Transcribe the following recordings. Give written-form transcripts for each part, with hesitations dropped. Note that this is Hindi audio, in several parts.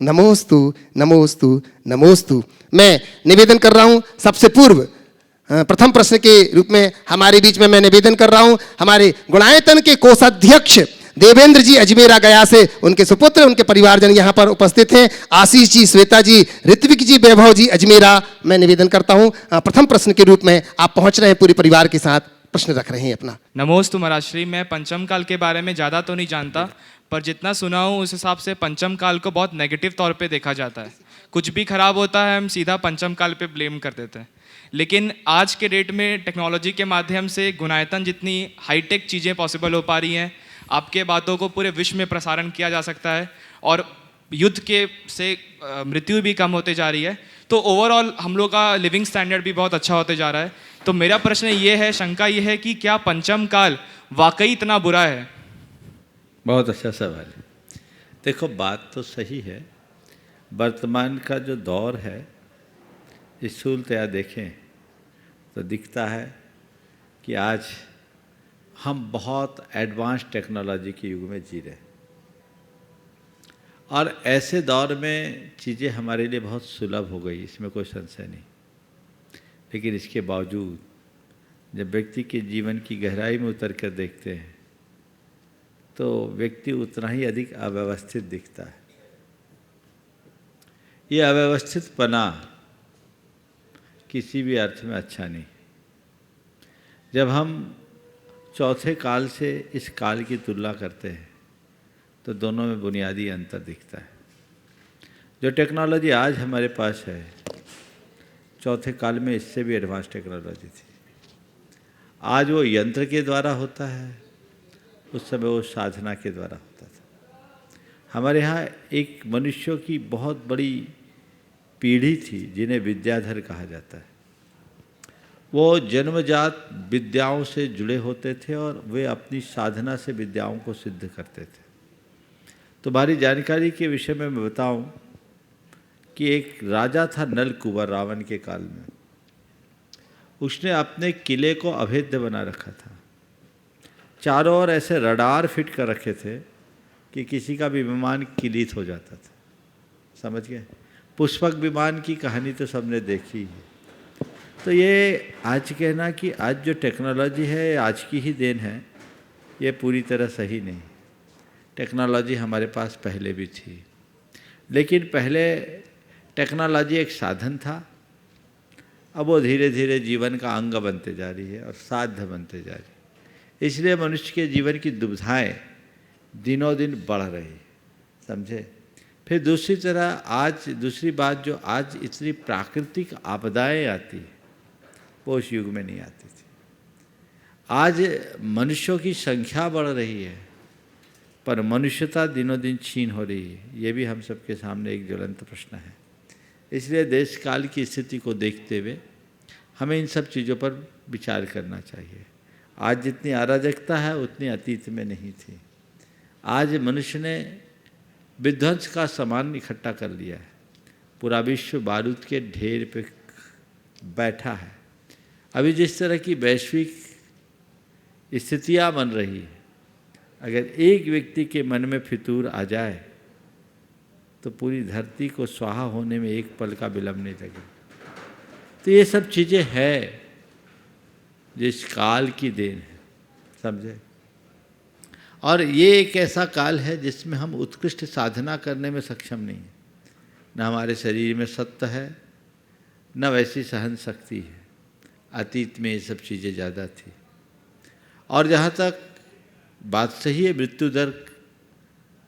नमोस्तु नमोस्तु नमोस्तु। मैं निवेदन कर रहा हूं सबसे पूर्व प्रथम प्रश्न के रूप में हमारे बीच में मैं निवेदन कर रहा हूं हमारे गुणायतन के कोषाध्यक्ष देवेंद्र जी अजमेरा गया से, उनके सुपुत्र उनके परिवारजन यहाँ पर उपस्थित हैं, आशीष जी, श्वेता जी, ऋत्विक जी, वैभव जी अजमेरा। मैं निवेदन करता हूँ प्रथम प्रश्न के रूप में आप पहुँच रहे हैं, पूरे परिवार के साथ प्रश्न रख रहे हैं अपना। नमोस्तु महाराज श्री। मैं पंचम काल के बारे में ज़्यादा तो नहीं जानता, पर जितना सुना हूँ उस हिसाब से पंचम काल को बहुत नेगेटिव तौर पे देखा जाता है। कुछ भी खराब होता है हम सीधा पंचम काल पे ब्लेम कर देते हैं। लेकिन आज के डेट में टेक्नोलॉजी के माध्यम से गुणायतन जितनी हाईटेक चीज़ें पॉसिबल हो पा रही हैं, आपके बातों को पूरे विश्व में प्रसारण किया जा सकता है और युद्ध के से मृत्यु भी कम होते जा रही है, तो ओवरऑल हम लोग का लिविंग स्टैंडर्ड भी बहुत अच्छा होते जा रहा है। तो मेरा प्रश्न ये है, शंका ये है कि क्या पंचम काल वाकई इतना बुरा है? बहुत अच्छा सवाल है। देखो, बात तो सही है। वर्तमान का जो दौर है, स्थूलतया देखें तो दिखता है कि आज हम बहुत एडवांस टेक्नोलॉजी के युग में जी रहे हैं और ऐसे दौर में चीज़ें हमारे लिए बहुत सुलभ हो गई, इसमें कोई संशय नहीं। लेकिन इसके बावजूद जब व्यक्ति के जीवन की गहराई में उतर कर देखते हैं तो व्यक्ति उतना ही अधिक अव्यवस्थित दिखता है। ये अव्यवस्थितपना किसी भी अर्थ में अच्छा नहीं। जब हम चौथे काल से इस काल की तुलना करते हैं तो दोनों में बुनियादी अंतर दिखता है। जो टेक्नोलॉजी आज हमारे पास है, चौथे काल में इससे भी एडवांस टेक्नोलॉजी थी। आज वो यंत्र के द्वारा होता है, उस समय वो साधना के द्वारा होता था। हमारे यहाँ एक मनुष्यों की बहुत बड़ी पीढ़ी थी जिन्हें विद्याधर कहा जाता है। वो जन्मजात विद्याओं से जुड़े होते थे और वे अपनी साधना से विद्याओं को सिद्ध करते थे। तुम्हारी जानकारी के विषय में मैं बताऊं कि एक राजा था नल कुंवर, रावण के काल में। उसने अपने किले को अभेद्य बना रखा था। चारों ओर ऐसे रडार फिट कर रखे थे कि किसी का भी विमान किलित हो जाता था। समझ गए? पुष्पक विमान की कहानी तो सबने देखी है। तो ये आज कहना कि आज जो टेक्नोलॉजी है आज की ही देन है, ये पूरी तरह सही नहीं। टेक्नोलॉजी हमारे पास पहले भी थी, लेकिन पहले टेक्नोलॉजी एक साधन था। अब वो धीरे धीरे जीवन का अंग बनते जा रही है और साध्य बनते जा रही है। इसलिए मनुष्य के जीवन की दुविधाएं दिनों दिन बढ़ रही है। समझे? फिर दूसरी तरह आज दूसरी बात, जो आज इतनी प्राकृतिक आपदाएं आती है वो उस युग में नहीं आती थी। आज मनुष्यों की संख्या बढ़ रही है पर मनुष्यता दिनों दिन क्षीण हो रही है। ये भी हम सबके सामने एक ज्वलंत प्रश्न है। इसलिए देश काल की स्थिति को देखते हुए हमें इन सब चीज़ों पर विचार करना चाहिए। आज जितनी अराजकता है उतनी अतीत में नहीं थी। आज मनुष्य ने विध्वंस का सामान इकट्ठा कर लिया है। पूरा विश्व बारूद के ढेर पे बैठा है। अभी जिस तरह की वैश्विक स्थितियाँ बन रही है, अगर एक व्यक्ति के मन में फितूर आ जाए तो पूरी धरती को स्वाहा होने में एक पल का विलम्ब नहीं लगेगा। तो ये सब चीज़ें हैं जो इस काल की देन है। समझे? और ये एक ऐसा काल है जिसमें हम उत्कृष्ट साधना करने में सक्षम नहीं हैं। न हमारे शरीर में सत्व है, न वैसी सहन शक्ति है। अतीत में ये सब चीज़ें ज़्यादा थी। और जहाँ तक बात सही है, मृत्यु दर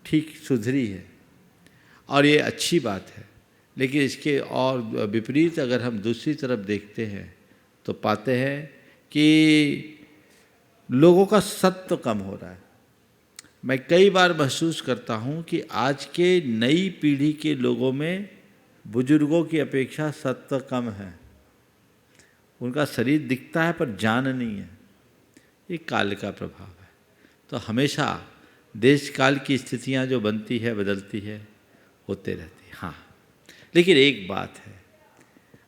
ठीक सुधरी है और ये अच्छी बात है। लेकिन इसके और विपरीत अगर हम दूसरी तरफ देखते हैं तो पाते हैं कि लोगों का सत्व कम हो रहा है। मैं कई बार महसूस करता हूँ कि आज के नई पीढ़ी के लोगों में बुजुर्गों की अपेक्षा सत्व कम है। उनका शरीर दिखता है पर जान नहीं है। ये काल का प्रभाव है। तो हमेशा देश काल की स्थितियाँ जो बनती है, बदलती है, होते रहती है। हाँ, लेकिन एक बात है,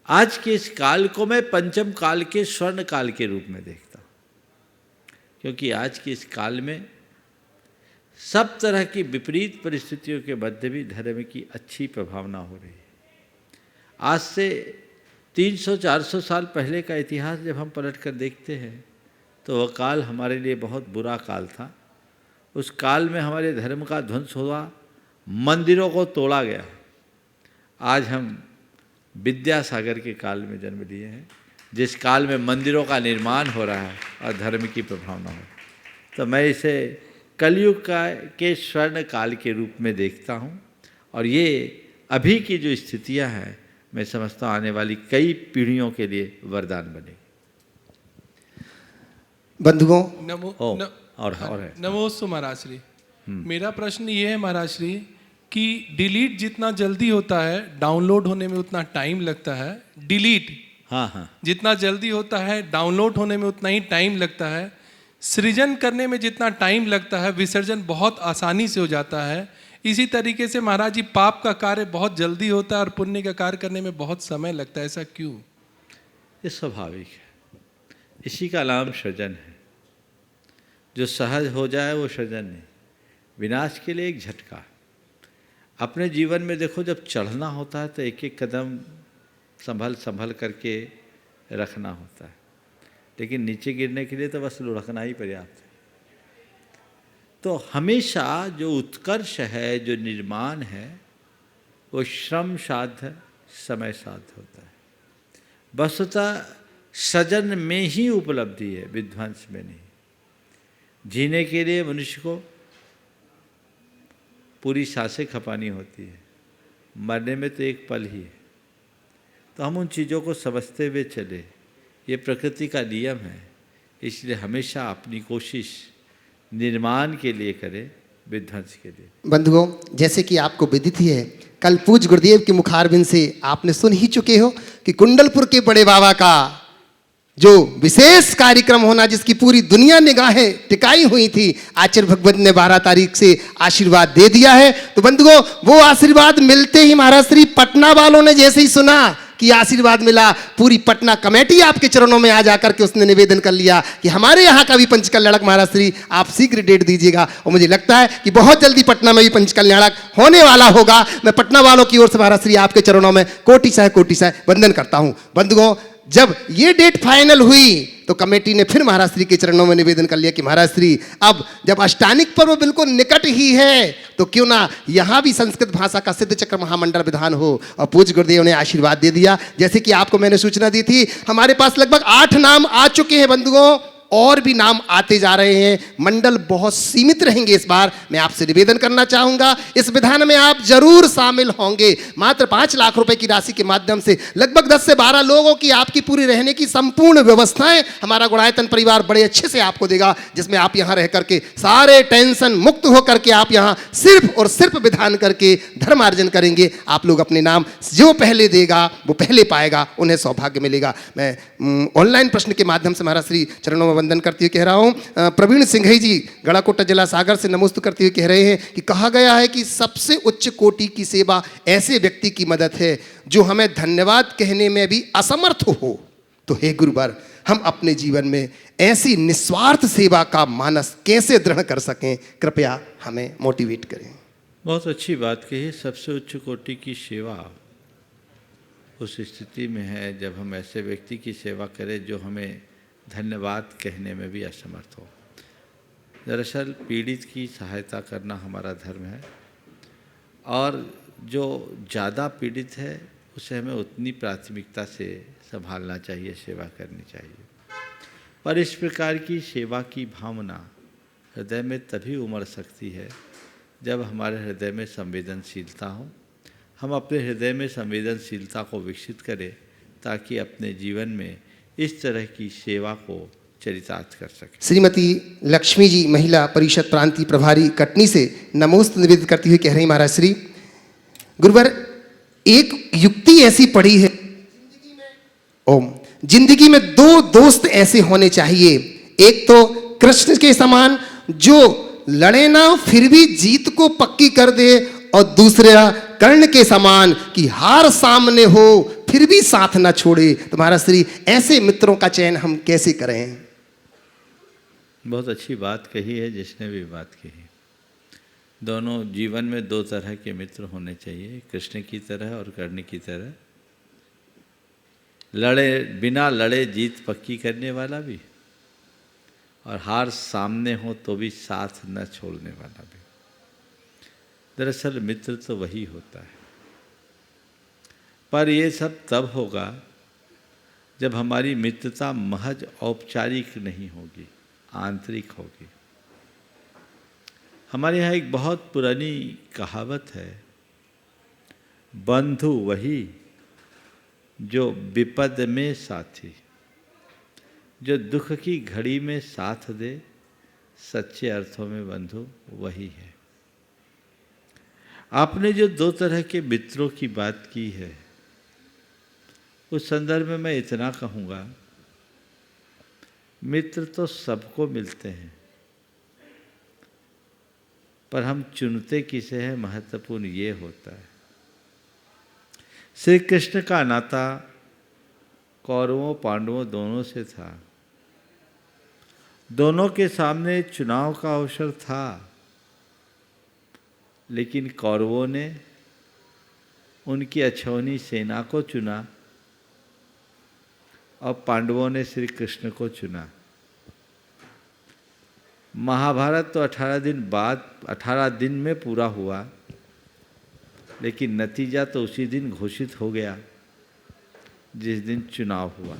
आज के इस काल को मैं पंचम काल के स्वर्ण काल के रूप में देखता हूँ। क्योंकि आज के इस काल में सब तरह की विपरीत परिस्थितियों के मध्य भी धर्म की अच्छी प्रभावना हो रही है। आज से 300-400 साल पहले का इतिहास जब हम पलट कर देखते हैं तो वह काल हमारे लिए बहुत बुरा काल था। उस काल में हमारे धर्म का ध्वंस हुआ, मंदिरों को तोड़ा गया। आज हम विद्यासागर के काल में जन्म लिए हैं, जिस काल में मंदिरों का निर्माण हो रहा है और धर्म की प्रभावना हो। तो मैं इसे कलयुग के स्वर्ण काल के रूप में देखता हूँ और ये अभी की जो स्थितियाँ हैं मैं समझता हूँ आने वाली कई पीढ़ियों के लिए वरदान बनेगी। बंधुओं, और है नमोस्तु महाराज श्री। मेरा प्रश्न ये है महाराज श्री कि डिलीट जितना जल्दी होता है डाउनलोड होने में उतना टाइम लगता है। डिलीट हाँ जितना जल्दी होता है डाउनलोड होने में उतना ही टाइम लगता है। सृजन करने में जितना टाइम लगता है विसर्जन बहुत आसानी से हो जाता है। इसी तरीके से महाराज जी पाप का कार्य बहुत जल्दी होता है और पुण्य का कार्य करने में बहुत समय लगता है, ऐसा क्यों? ये स्वाभाविक है, इसी का नाम सृजन है। जो सहज हो जाए वो सृजन नहीं, विनाश के लिए एक झटका। अपने जीवन में देखो, जब चढ़ना होता है तो एक एक कदम संभल करके रखना होता है, लेकिन नीचे गिरने के लिए तो बस लुढ़कना ही पर्याप्त है। तो हमेशा जो उत्कर्ष है, जो निर्माण है, वो श्रम साध्य, समय साध्य होता है। वस्तुतः सृजन में ही उपलब्धि है, विध्वंस में नहीं। जीने के लिए मनुष्य को पूरी सांसें खपानी होती है, मरने में तो एक पल ही है। तो हम उन चीज़ों को समझते हुए चले, ये प्रकृति का नियम है। इसलिए हमेशा अपनी कोशिश निर्माण के लिए करें, विध्वंस के लिए। बंधुओं, जैसे कि आपको विदित ही है, कल पूज्य गुरुदेव के मुखारबिंद से आपने सुन ही चुके हो कि कुंडलपुर के बड़े बाबा का जो विशेष कार्यक्रम होना, जिसकी पूरी दुनिया निगाहें टिकाई हुई थी, आचार्य भगवत ने 12 तारीख से आशीर्वाद दे दिया है। तो बंधुओं, वो आशीर्वाद मिलते ही महाराज श्री पटना वालों ने जैसे ही सुना कि आशीर्वाद मिला, पूरी पटना कमेटी आपके चरणों में आ जाकर के उसने निवेदन कर लिया कि हमारे यहाँ का भी पंचकल्याणक महाराज श्री आप शीघ्र डेट दीजिएगा। और मुझे लगता है कि बहुत जल्दी पटना में भी पंचकल्याणक होने वाला होगा। मैं पटना वालों की ओर से महाराज श्री आपके चरणों में कोटि सह वंदन करता हूँ। बंधुओं, जब ये डेट फाइनल हुई तो कमेटी ने फिर महाराज श्री के चरणों में निवेदन कर लिया कि महाराज श्री अब जब अष्टानिक पर्व बिल्कुल निकट ही है तो क्यों ना यहाँ भी संस्कृत भाषा का सिद्ध चक्र महामंडल विधान हो। और पूज्य गुरुदेव ने आशीर्वाद दे दिया। जैसे कि आपको मैंने सूचना दी थी, हमारे पास लगभग 8 नाम आ चुके हैं बंधुओं, और भी नाम आते जा रहे हैं। मंडल बहुत सीमित रहेंगे इस बार। मैं आपसे निवेदन करना चाहूंगा, इस विधान में आप जरूर शामिल होंगे। मात्र 5 लाख रुपए की राशि के माध्यम से लगभग 10 से 12 लोगों की आपकी पूरी रहने की संपूर्ण व्यवस्थाएं हमारा गुणायतन परिवार बड़े अच्छे से आपको देगा, जिसमें आप यहां रह करके सारे टेंशन मुक्त होकर के आप यहां सिर्फ और सिर्फ विधान करके धर्मार्जन करेंगे। आप लोग अपने नाम जो पहले देगा वो पहले पाएगा, उन्हें सौभाग्य मिलेगा। मैं ऑनलाइन प्रश्न के माध्यम से महाराज श्री चरणों में वंदन करते हुए कह रहा हूं। प्रवीण सिंह जी गड़ाकोटा जिला सागर से नमोस्तु करते हुए कह रहे हैं कि कहा गया है कि सबसे उच्च कोटि की सेवा ऐसे व्यक्ति की मदद है जो हमें धन्यवाद कहने में भी असमर्थ हो। तो हे गुरुवर, हम अपने जीवन में ऐसी निस्वार्थ सेवा का मानस कैसे दृढ़ कर सकें, कृपया हमें मोटिवेट करें। बहुत अच्छी बात कही। सबसे उच्च कोटि की सेवा उस स्थिति में है जब हम ऐसे व्यक्ति की सेवा करें जो हमें धन्यवाद कहने में भी असमर्थ हो। दरअसल पीड़ित की सहायता करना हमारा धर्म है, और जो ज़्यादा पीड़ित है उसे हमें उतनी प्राथमिकता से संभालना चाहिए, सेवा करनी चाहिए। पर इस प्रकार की सेवा की भावना हृदय में तभी उमड़ सकती है जब हमारे हृदय में संवेदनशीलता हो। हम अपने हृदय में संवेदनशीलता को विकसित करें ताकि अपने जीवन में इस तरह की सेवा को चरितार्थ कर सके। श्रीमती लक्ष्मी जी महिला परिषद प्रांतीय प्रभारी कटनी से नमोस्त निवेदित करती हुई कह रही महाराज श्री, गुरुवर एक युक्ति ऐसी पड़ी है, ओम, जिंदगी में 2 दोस्त ऐसे होने चाहिए। एक तो कृष्ण के समान जो लड़े ना फिर भी जीत को पक्की कर दे, और दूसरा कर्ण के समान कि हार सामने हो फिर भी साथ ना छोड़े। तो महाराज श्री ऐसे मित्रों का चयन हम कैसे करें? बहुत अच्छी बात कही है जिसने भी बात कही। दोनों जीवन में दो तरह के मित्र होने चाहिए, कृष्ण की तरह और कर्ण की तरह। लड़े बिना लड़े जीत पक्की करने वाला भी, और हार सामने हो तो भी साथ न छोड़ने वाला भी। दरअसल मित्र तो वही होता है, पर ये सब तब होगा जब हमारी मित्रता महज औपचारिक नहीं होगी, आंतरिक होगी। हमारे यहाँ एक बहुत पुरानी कहावत है, बंधु वही जो विपद में साथी, जो दुख की घड़ी में साथ दे, सच्चे अर्थों में बंधु वही है। आपने जो दो तरह के मित्रों की बात की है, उस संदर्भ में मैं इतना कहूँगा, मित्र तो सबको मिलते हैं, पर हम चुनते किसे हैं, महत्वपूर्ण ये होता है। श्री कृष्ण का नाता कौरवों पांडवों दोनों से था। दोनों के सामने चुनाव का अवसर था, लेकिन कौरवों ने उनकी अछौनी सेना को चुना और पांडवों ने श्री कृष्ण को चुना। महाभारत तो 18 दिन में पूरा हुआ, लेकिन नतीजा तो उसी दिन घोषित हो गया जिस दिन चुनाव हुआ।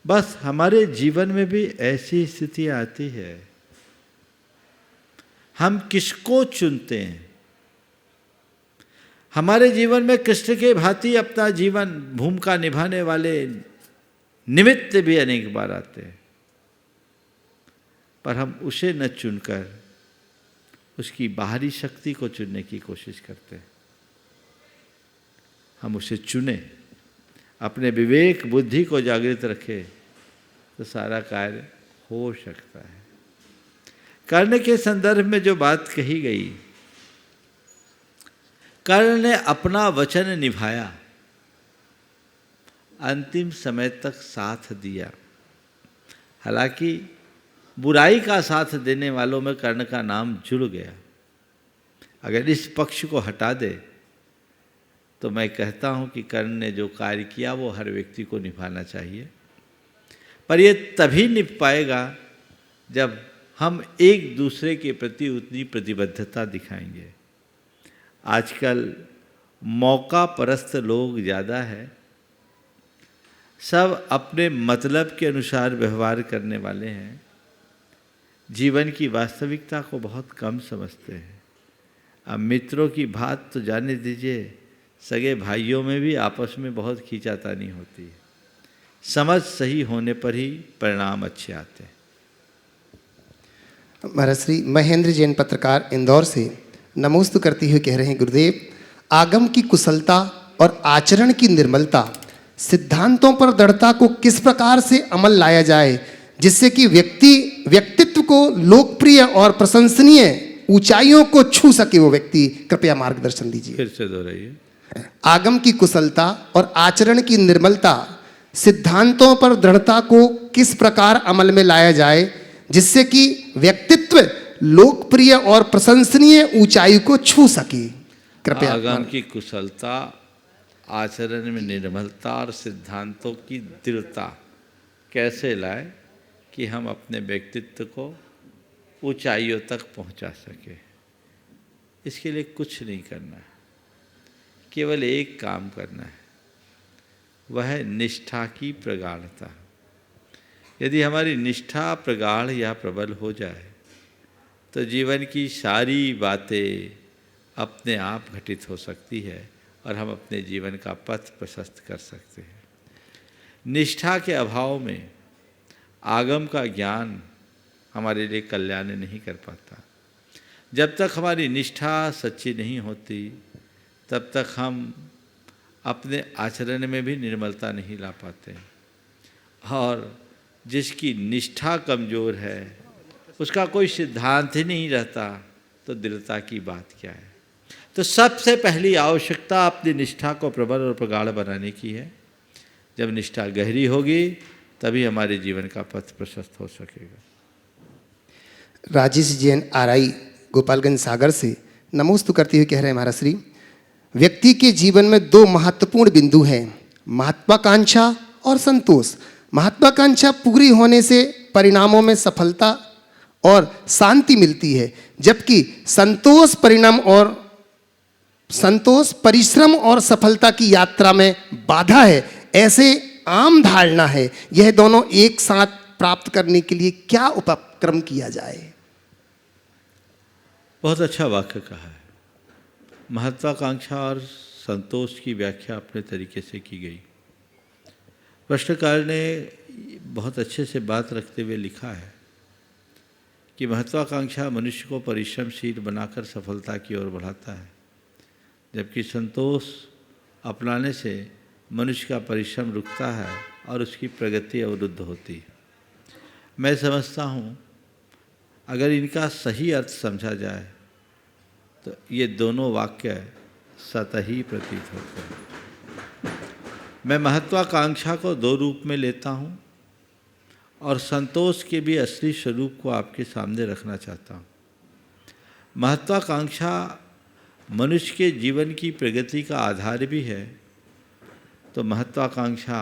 बस हमारे जीवन में भी ऐसी स्थिति आती है, हम किसको चुनते हैं। हमारे जीवन में कृष्ण के भांति अपना जीवन भूमिका निभाने वाले निमित्त भी अनेक बार आते हैं, पर हम उसे न चुनकर उसकी बाहरी शक्ति को चुनने की कोशिश करते हैं। हम उसे चुने, अपने विवेक बुद्धि को जागृत रखें, तो सारा कार्य हो सकता है। कर्ण के संदर्भ में जो बात कही गई, कर्ण ने अपना वचन निभाया, अंतिम समय तक साथ दिया। हालांकि बुराई का साथ देने वालों में कर्ण का नाम जुड़ गया। अगर इस पक्ष को हटा दे तो मैं कहता हूं कि कर्ण ने जो कार्य किया वो हर व्यक्ति को निभाना चाहिए, पर ये तभी निभ पाएगा जब हम एक दूसरे के प्रति उतनी प्रतिबद्धता दिखाएंगे। आजकल मौका परस्त लोग ज़्यादा है, सब अपने मतलब के अनुसार व्यवहार करने वाले हैं, जीवन की वास्तविकता को बहुत कम समझते हैं। अब मित्रों की बात तो जाने दीजिए, सगे भाइयों में भी आपस में बहुत खींचातानी होती है। समझ सही होने पर ही परिणाम अच्छे आते हैं। महाराज श्री महेंद्र जैन पत्रकार इंदौर से नमोस्तु करते हुए कह रहे हैं, गुरुदेव, आगम की कुशलता और आचरण की निर्मलता, सिद्धांतों पर दृढ़ता को किस प्रकार से अमल लाया जाए जिससे कि व्यक्तित्व को लोकप्रिय और प्रशंसनीय ऊंचाइयों को छू सके वो व्यक्ति, कृपया मार्गदर्शन दीजिए। फिर से दोहराइए। आगम की कुशलता और आचरण की निर्मलता, सिद्धांतों पर दृढ़ता को किस प्रकार अमल में लाया जाए जिससे कि व्यक्तित्व लोकप्रिय और प्रशंसनीय ऊंचाई को छू सके, कृपया। आगम की कुशलता, आचरण में निर्मलता और सिद्धांतों की दृढ़ता कैसे लाए कि हम अपने व्यक्तित्व को ऊंचाइयों तक पहुंचा सके। इसके लिए कुछ नहीं करना है, केवल एक काम करना है, वह है निष्ठा की प्रगाढ़ता। यदि हमारी निष्ठा प्रगाढ़ या प्रबल हो जाए तो जीवन की सारी बातें अपने आप घटित हो सकती है और हम अपने जीवन का पथ प्रशस्त कर सकते हैं। निष्ठा के अभाव में आगम का ज्ञान हमारे लिए कल्याण नहीं कर पाता। जब तक हमारी निष्ठा सच्ची नहीं होती तब तक हम अपने आचरण में भी निर्मलता नहीं ला पाते, और जिसकी निष्ठा कमज़ोर है उसका कोई सिद्धांत ही नहीं रहता तो दृढ़ता की बात क्या है। तो सबसे पहली आवश्यकता अपनी निष्ठा को प्रबल और प्रगाढ़ बनाने की है। जब निष्ठा गहरी होगी तभी हमारे जीवन का पथ प्रशस्त हो सकेगा। राजेश जैन आरआई गोपालगंज सागर से नमोस्तु करते हुए कह रहे हैं महाराज श्री, व्यक्ति के जीवन में दो महत्वपूर्ण बिंदु हैं, महत्वाकांक्षा और संतोष। महत्वाकांक्षा पूरी होने से परिणामों में सफलता और शांति मिलती है, जबकि संतोष परिश्रम और सफलता की यात्रा में बाधा है, ऐसे आम धारणा है। यह दोनों एक साथ प्राप्त करने के लिए क्या उपक्रम किया जाए? बहुत अच्छा वाक्य कहा है। महत्वाकांक्षा और संतोष की व्याख्या अपने तरीके से की गई। प्रश्नकार ने बहुत अच्छे से बात रखते हुए लिखा है कि महत्वाकांक्षा मनुष्य को परिश्रमशील बनाकर सफलता की ओर बढ़ाता है, जबकि संतोष अपनाने से मनुष्य का परिश्रम रुकता है और उसकी प्रगति अवरुद्ध होती है। मैं समझता हूँ अगर इनका सही अर्थ समझा जाए तो ये दोनों वाक्य सतही प्रतीत होते हैं। मैं महत्वाकांक्षा को दो रूप में लेता हूँ और संतोष के भी असली स्वरूप को आपके सामने रखना चाहता हूँ। महत्वाकांक्षा मनुष्य के जीवन की प्रगति का आधार भी है, तो महत्वाकांक्षा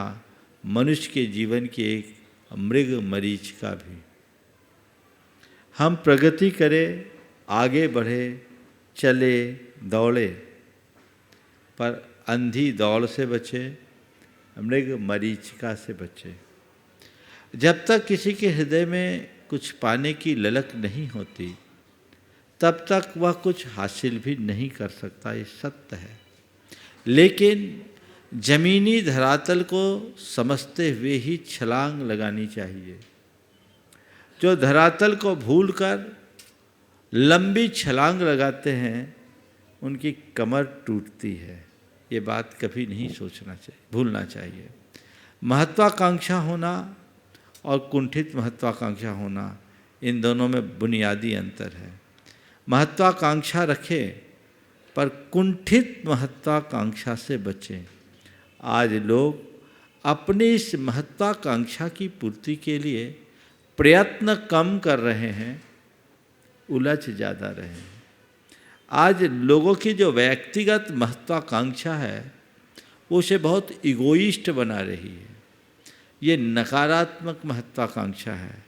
मनुष्य के जीवन की एक मृग मरीचिका भी। हम प्रगति करें, आगे बढ़े, चले, दौड़े, पर अंधी दौड़ से बचे, मृग मरीचिका से बचे। जब तक किसी के हृदय में कुछ पाने की ललक नहीं होती, तब तक वह कुछ हासिल भी नहीं कर सकता, ये सत्य है। लेकिन जमीनी धरातल को समझते हुए ही छलांग लगानी चाहिए। जो धरातल को भूलकर लंबी छलांग लगाते हैं, उनकी कमर टूटती है। ये बात कभी नहीं सोचना चाहिए, भूलना चाहिए। महत्वाकांक्षा होना और कुंठित महत्वाकांक्षा होना, इन दोनों में बुनियादी अंतर है। महत्वाकांक्षा रखें पर कुंठित महत्वाकांक्षा से बचें। आज लोग अपनी इस महत्वाकांक्षा की पूर्ति के लिए प्रयत्न कम कर रहे हैं, उलझ ज़्यादा रहे हैं। आज लोगों की जो व्यक्तिगत महत्वाकांक्षा है वो उसे बहुत इगोइस्ट बना रही है। ये नकारात्मक महत्वाकांक्षा है।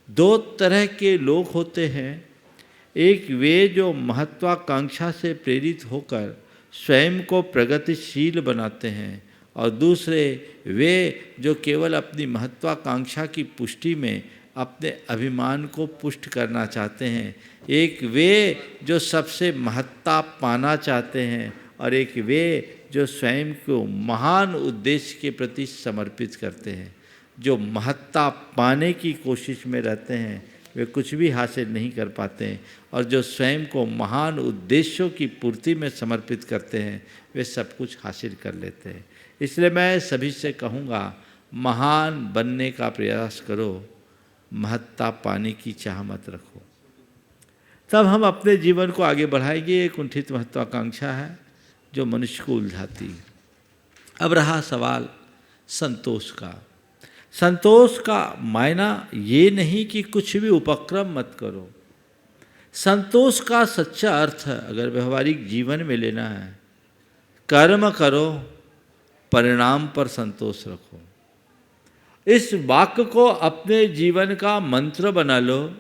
दो तरह के लोग होते हैं, एक वे जो महत्वाकांक्षा से प्रेरित होकर स्वयं को प्रगतिशील बनाते हैं, और दूसरे वे जो केवल अपनी महत्वाकांक्षा की पुष्टि में अपने अभिमान को पुष्ट करना चाहते हैं। एक वे जो सबसे महत्ता पाना चाहते हैं, और एक वे जो स्वयं को महान उद्देश्य के प्रति समर्पित करते हैं। जो महत्ता पाने की कोशिश में रहते हैं वे कुछ भी हासिल नहीं कर पाते हैं, और जो स्वयं को महान उद्देश्यों की पूर्ति में समर्पित करते हैं वे सब कुछ हासिल कर लेते हैं। इसलिए मैं सभी से कहूँगा, महान बनने का प्रयास करो, महत्ता पाने की चाह मत रखो, तब हम अपने जीवन को आगे बढ़ाएंगे। ये कुंठित महत्वाकांक्षा है जो मनुष्य को उलझाती है। अब रहा सवाल संतोष का। संतोष का मायना ये नहीं कि कुछ भी उपक्रम मत करो। संतोष का सच्चा अर्थ है, अगर व्यवहारिक जीवन में लेना है, कर्म करो, परिणाम पर संतोष रखो। इस वाक्य को अपने जीवन का मंत्र बना लो।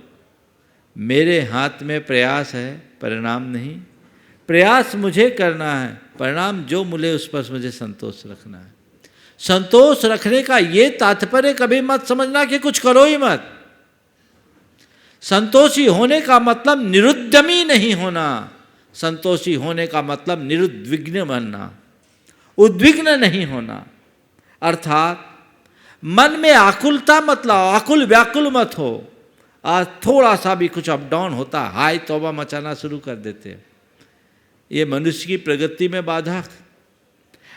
मेरे हाथ में प्रयास है, परिणाम नहीं। प्रयास मुझे करना है, परिणाम जो मिले उस पर मुझे संतोष रखना है। संतोष रखने का ये तात्पर्य कभी मत समझना कि कुछ करो ही मत। संतोषी होने का मतलब निरुद्यमी नहीं होना। संतोषी होने का मतलब निरुद्विग्न बनना, उद्विग्न नहीं होना। अर्थात मन में आकुलता मत लाओ, आकुल व्याकुल मत हो। आज थोड़ा सा भी कुछ अप डाउन होता, हाय तौबा मचाना शुरू कर देते हैं। ये मनुष्य की प्रगति में बाधा।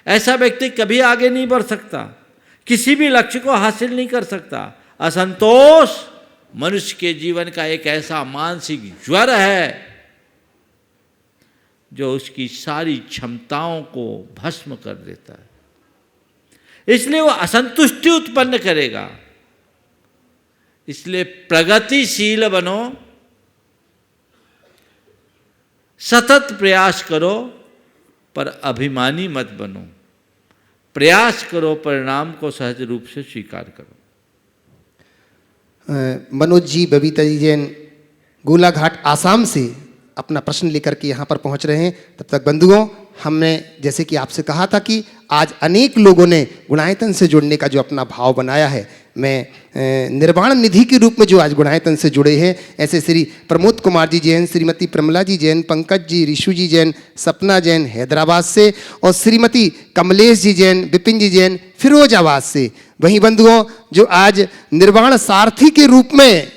ऐसा व्यक्ति कभी आगे नहीं बढ़ सकता, किसी भी लक्ष्य को हासिल नहीं कर सकता। असंतोष मनुष्य के जीवन का एक ऐसा मानसिक ज्वर है जो उसकी सारी क्षमताओं को भस्म कर देता है। इसलिए वो असंतुष्टि उत्पन्न करेगा। इसलिए प्रगतिशील बनो, सतत प्रयास करो पर अभिमानी मत बनो। प्रयास करो, परिणाम को सहज रूप से स्वीकार करो। मनोज जी, बबीता जी जैन गोलाघाट आसाम से अपना प्रश्न लेकर के यहाँ पर पहुँच रहे हैं। तब तक बंधुओं, हमने जैसे कि आपसे कहा था कि आज अनेक लोगों ने गुणायतन से जुड़ने का जो अपना भाव बनाया है, मैं निर्वाण निधि के रूप में जो आज गुणायतन से जुड़े हैं, ऐसे श्री प्रमोद कुमार जी जैन, श्रीमती प्रमला जी जैन, पंकज जी, ऋषु जी जैन, सपना जैन हैदराबाद से, और श्रीमती कमलेश जी जैन, विपिन जी जैन फिरोजाबाद से। वहीं बंधुओं, जो आज निर्वाण सारथी के रूप में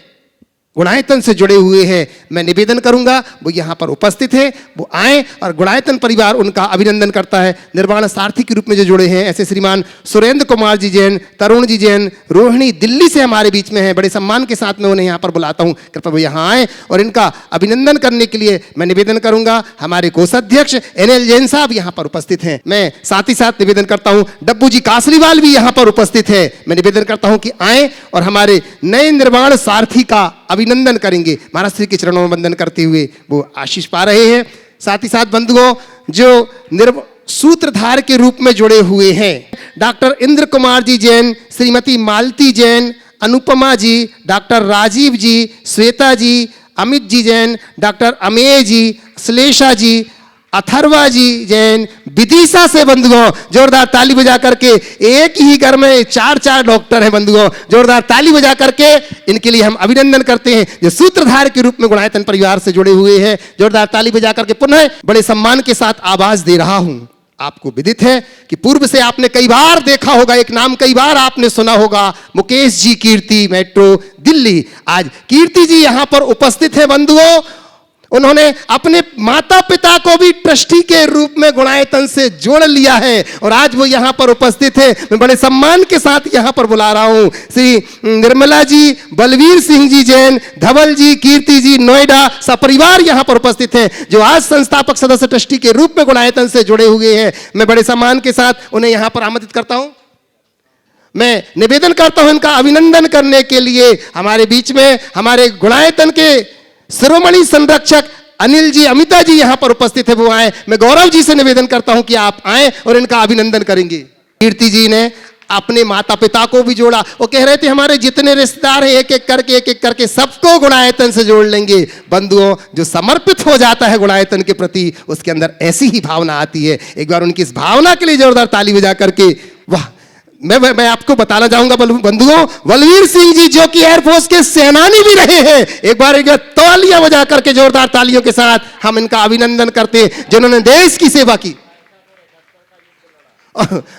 गुणायतन से जुड़े हुए हैं, मैं निवेदन करूंगा वो यहाँ पर उपस्थित हैं, वो आएँ और गुणायतन परिवार उनका अभिनंदन करता है। निर्वाण सारथी के रूप में जो जुड़े हैं, ऐसे श्रीमान सुरेंद्र कुमार जी जैन, तरुण जी जैन, रोहिणी दिल्ली से हमारे बीच में हैं। बड़े सम्मान के साथ मैं उन्हें यहाँ पर बुलाता हूँ, कृपया वो यहाँ आएँ और इनका अभिनंदन करने के लिए मैं निवेदन करूंगा। हमारे कोषाध्यक्ष NL जैन साहब यहाँ पर उपस्थित हैं। मैं साथ ही साथ निवेदन करता हूँ डब्बू जी कासलीवाल भी यहाँ पर उपस्थित है। मैं निवेदन करता हूँ कि आएँ और हमारे नए निर्वाण सारथी का अभिनंदन करेंगे। महाराज श्री के चरणों में वंदन करते हुए वो आशीष पा रहे हैं। साथ ही साथ बंधुओं, जो सूत्रधार के रूप में जुड़े हुए हैं, डॉक्टर इंद्र कुमार जी जैन, श्रीमती मालती जैन, अनुपमा जी, डॉक्टर राजीव जी, श्वेता जी, अमित जी जैन, डॉक्टर अमेय जी, श्लेषा जी, अथर्वा जी जैन, विदिशा से बंधुओं जोरदार ताली बजा करके, एक ही घर में चार डॉक्टर हैं बंधुओं, जोरदार ताली बजा करके इनके लिए हम अभिनंदन करते हैं जो सूत्रधार के रूप में गुणायतन परिवार से जुड़े हुए हैं। जोरदार ताली बजा करके पुनः बड़े सम्मान के साथ आवाज दे रहा हूं। आपको विदित है कि पूर्व से आपने कई बार देखा होगा, एक नाम कई बार आपने सुना होगा, मुकेश जी, कीर्ति मेट्रो दिल्ली। आज कीर्ति जी यहां पर उपस्थित है बंधुओं। उन्होंने अपने माता पिता को भी ट्रस्टी के रूप में गुणायतन से जोड़ लिया है और आज वो यहाँ पर उपस्थित है। मैं बड़े सम्मान के साथ यहाँ पर बुला रहा हूँ श्री निर्मला जी, बलवीर सिंह जी जैन, धवल जी, कीर्ति जी, नोएडा सपरिवार यहाँ पर उपस्थित हैं, जो आज संस्थापक सदस्य ट्रस्टी के रूप में गुणायतन से जुड़े हुए हैं। मैं बड़े सम्मान के साथ उन्हें यहाँ पर आमंत्रित करता हूँ। मैं निवेदन करता हूँ इनका अभिनंदन करने के लिए। हमारे बीच में हमारे गुणायतन के शिरोमणि संरक्षक अनिल जी, अमिता जी यहाँ पर उपस्थित है, वो आए। मैं गौरव जी से निवेदन करता हूं कि आप आए और इनका अभिनंदन करेंगे। कीर्ति जी ने अपने माता पिता को भी जोड़ा। वो कह रहे थे हमारे जितने रिश्तेदार हैं एक एक करके सबको गुणायतन से जोड़ लेंगे। बंधुओं, जो समर्पित हो जाता है गुणायतन के प्रति, उसके अंदर ऐसी ही भावना आती है। एक बार उनकी इस भावना के लिए जोरदार ताली बजा करके वाह। मैं आपको बताना चाहूंगा बंधुओं, बलवीर सिंह जी जो कि एयरफोर्स के सेनानी भी रहे हैं, एक बार तालियां बजा करके जोरदार तालियों के साथ हम इनका अभिनंदन करते हैं, जिन्होंने देश की सेवा की।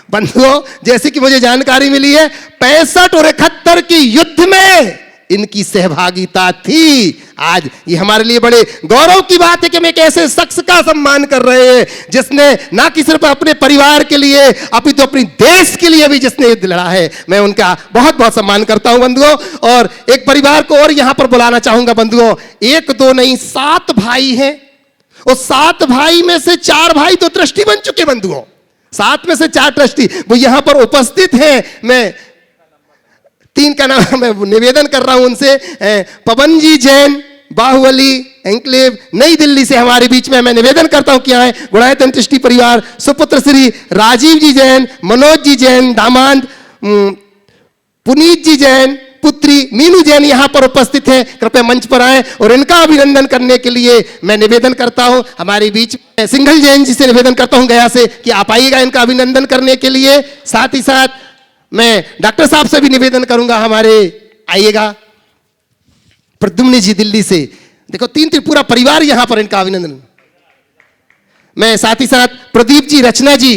बंधुओं, जैसे कि मुझे जानकारी मिली है 65 और 71 की युद्ध में इनकी सहभागिता थी। आज ये हमारे लिए बड़े गौरव की बात है कि हम एक ऐसे शख्स का सम्मान कर रहे हैं जिसने ना कि सिर्फ अपने परिवार के लिए अपितु अपने देश के लिए भी जिसने युद्ध लड़ा है। मैं उनका बहुत बहुत सम्मान करता हूं बंधुओं। और एक परिवार को और यहां पर बुलाना चाहूंगा बंधुओं। 1 2 नहीं 7 भाई हैं और 7 भाई में से 4 भाई तो ट्रस्टी बन चुके बंधुओं। 7 में से 4 ट्रस्टी वो यहां पर उपस्थित हैं। मैं 3 का नाम मैं निवेदन कर रहा हूं उनसे। पवन जी जैन, बाहुबली एंक्लेव नई दिल्ली से हमारे बीच में। मैं निवेदन करता हूं कि आए गुणायतन ट्रस्टी परिवार। सुपुत्र श्री राजीव जी जैन, मनोज जी जैन, दामाद पुनीत जी जैन, पुत्री मीनू जैन यहां पर उपस्थित हैं। कृपया मंच पर आए और इनका अभिनंदन करने के लिए मैं निवेदन करता हूं। हमारे बीच सिंघल जैन जी से निवेदन करता हूं गया से कि आप आइएगा इनका अभिनंदन करने के लिए। साथ ही साथ मैं डॉक्टर साहब से भी निवेदन करूंगा, हमारे आइएगा। प्रद्युम्न जी दिल्ली से, देखो 3 पूरा परिवार यहां पर इनका अभिनंदन। मैं साथ ही साथ प्रदीप जी, रचना जी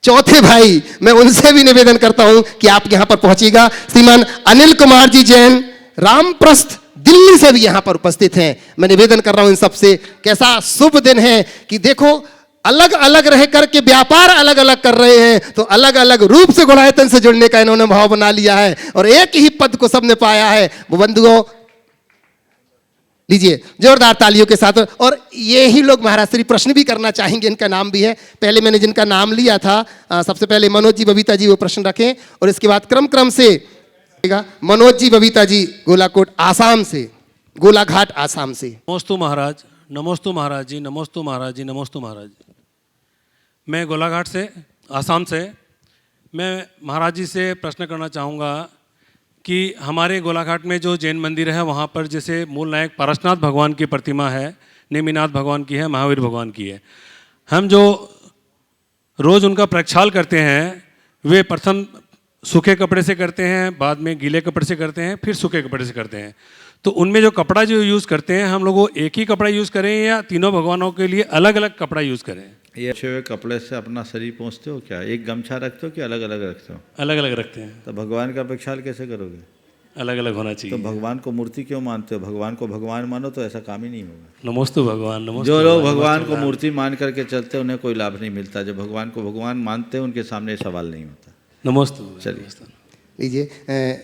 चौथे भाई, मैं उनसे भी निवेदन करता हूं कि आप यहां पर पहुंचिएगा। श्रीमान अनिल कुमार जी जैन, रामप्रस्थ दिल्ली से भी यहां पर उपस्थित हैं। मैं निवेदन कर रहा हूं इन सबसे, कैसा शुभ दिन है कि देखो अलग अलग रह करके व्यापार अलग अलग कर रहे हैं, तो अलग अलग रूप से गुणायतन से जुड़ने का इन्होंने भाव बना लिया है और एक ही पद को सबने पाया है। वो बंधुओं लीजिए जोरदार तालियों के साथ। और ये ही लोग महाराज श्री प्रश्न भी करना चाहेंगे, इनका नाम भी है। पहले मैंने जिनका नाम लिया था, सबसे पहले मनोज जी, बबीता जी वो प्रश्न रखें और इसके बाद क्रम से मनोज जी, बबीता जी गोलाकोट आसाम से, गोलाघाट आसाम से। नमोस्तु महाराज। नमोस्तु महाराज जी, नमोस्तु महाराज जी, नमोस्तु महाराज जी। मैं गोलाघाट से, आसाम से, मैं महाराज जी से प्रश्न करना चाहूँगा कि हमारे गोलाघाट में जो जैन मंदिर है वहाँ पर जैसे मूल नायक पारसनाथ भगवान की प्रतिमा है, नेमिनाथ भगवान की है, महावीर भगवान की है। हम जो रोज़ उनका प्रक्षाल करते हैं वे प्रथम सूखे कपड़े से करते हैं, बाद में गीले कपड़े से करते हैं, फिर सूखे कपड़े से करते हैं। तो उनमें जो कपड़ा जो यूज़ करते हैं हम लोग वो एक ही कपड़ा यूज़ करें या तीनों भगवानों के लिए अलग अलग कपड़ा यूज़ करें? ये अच्छे हुए कपड़े से अपना शरीर पोंछते हो क्या? एक गमछा रखते हो कि अलग अलग रखते हो? अलग अलग रखते हैं। तो भगवान का प्रक्षाल कैसे करोगे? अलग अलग होना तो चाहिए। भगवान को मूर्ति क्यों मानते हो? भगवान को भगवान मानो तो ऐसा काम ही नहीं होगा। नमोस्तु भगवान, नमोस्तु। जो लोग भगवान को मूर्ति मान करके चलते हैं उन्हें कोई लाभ नहीं मिलता। जो भगवान को भगवान मानते हैं उनके सामने ये सवाल नहीं होता। नमोस्तु। चलिए लीजिए,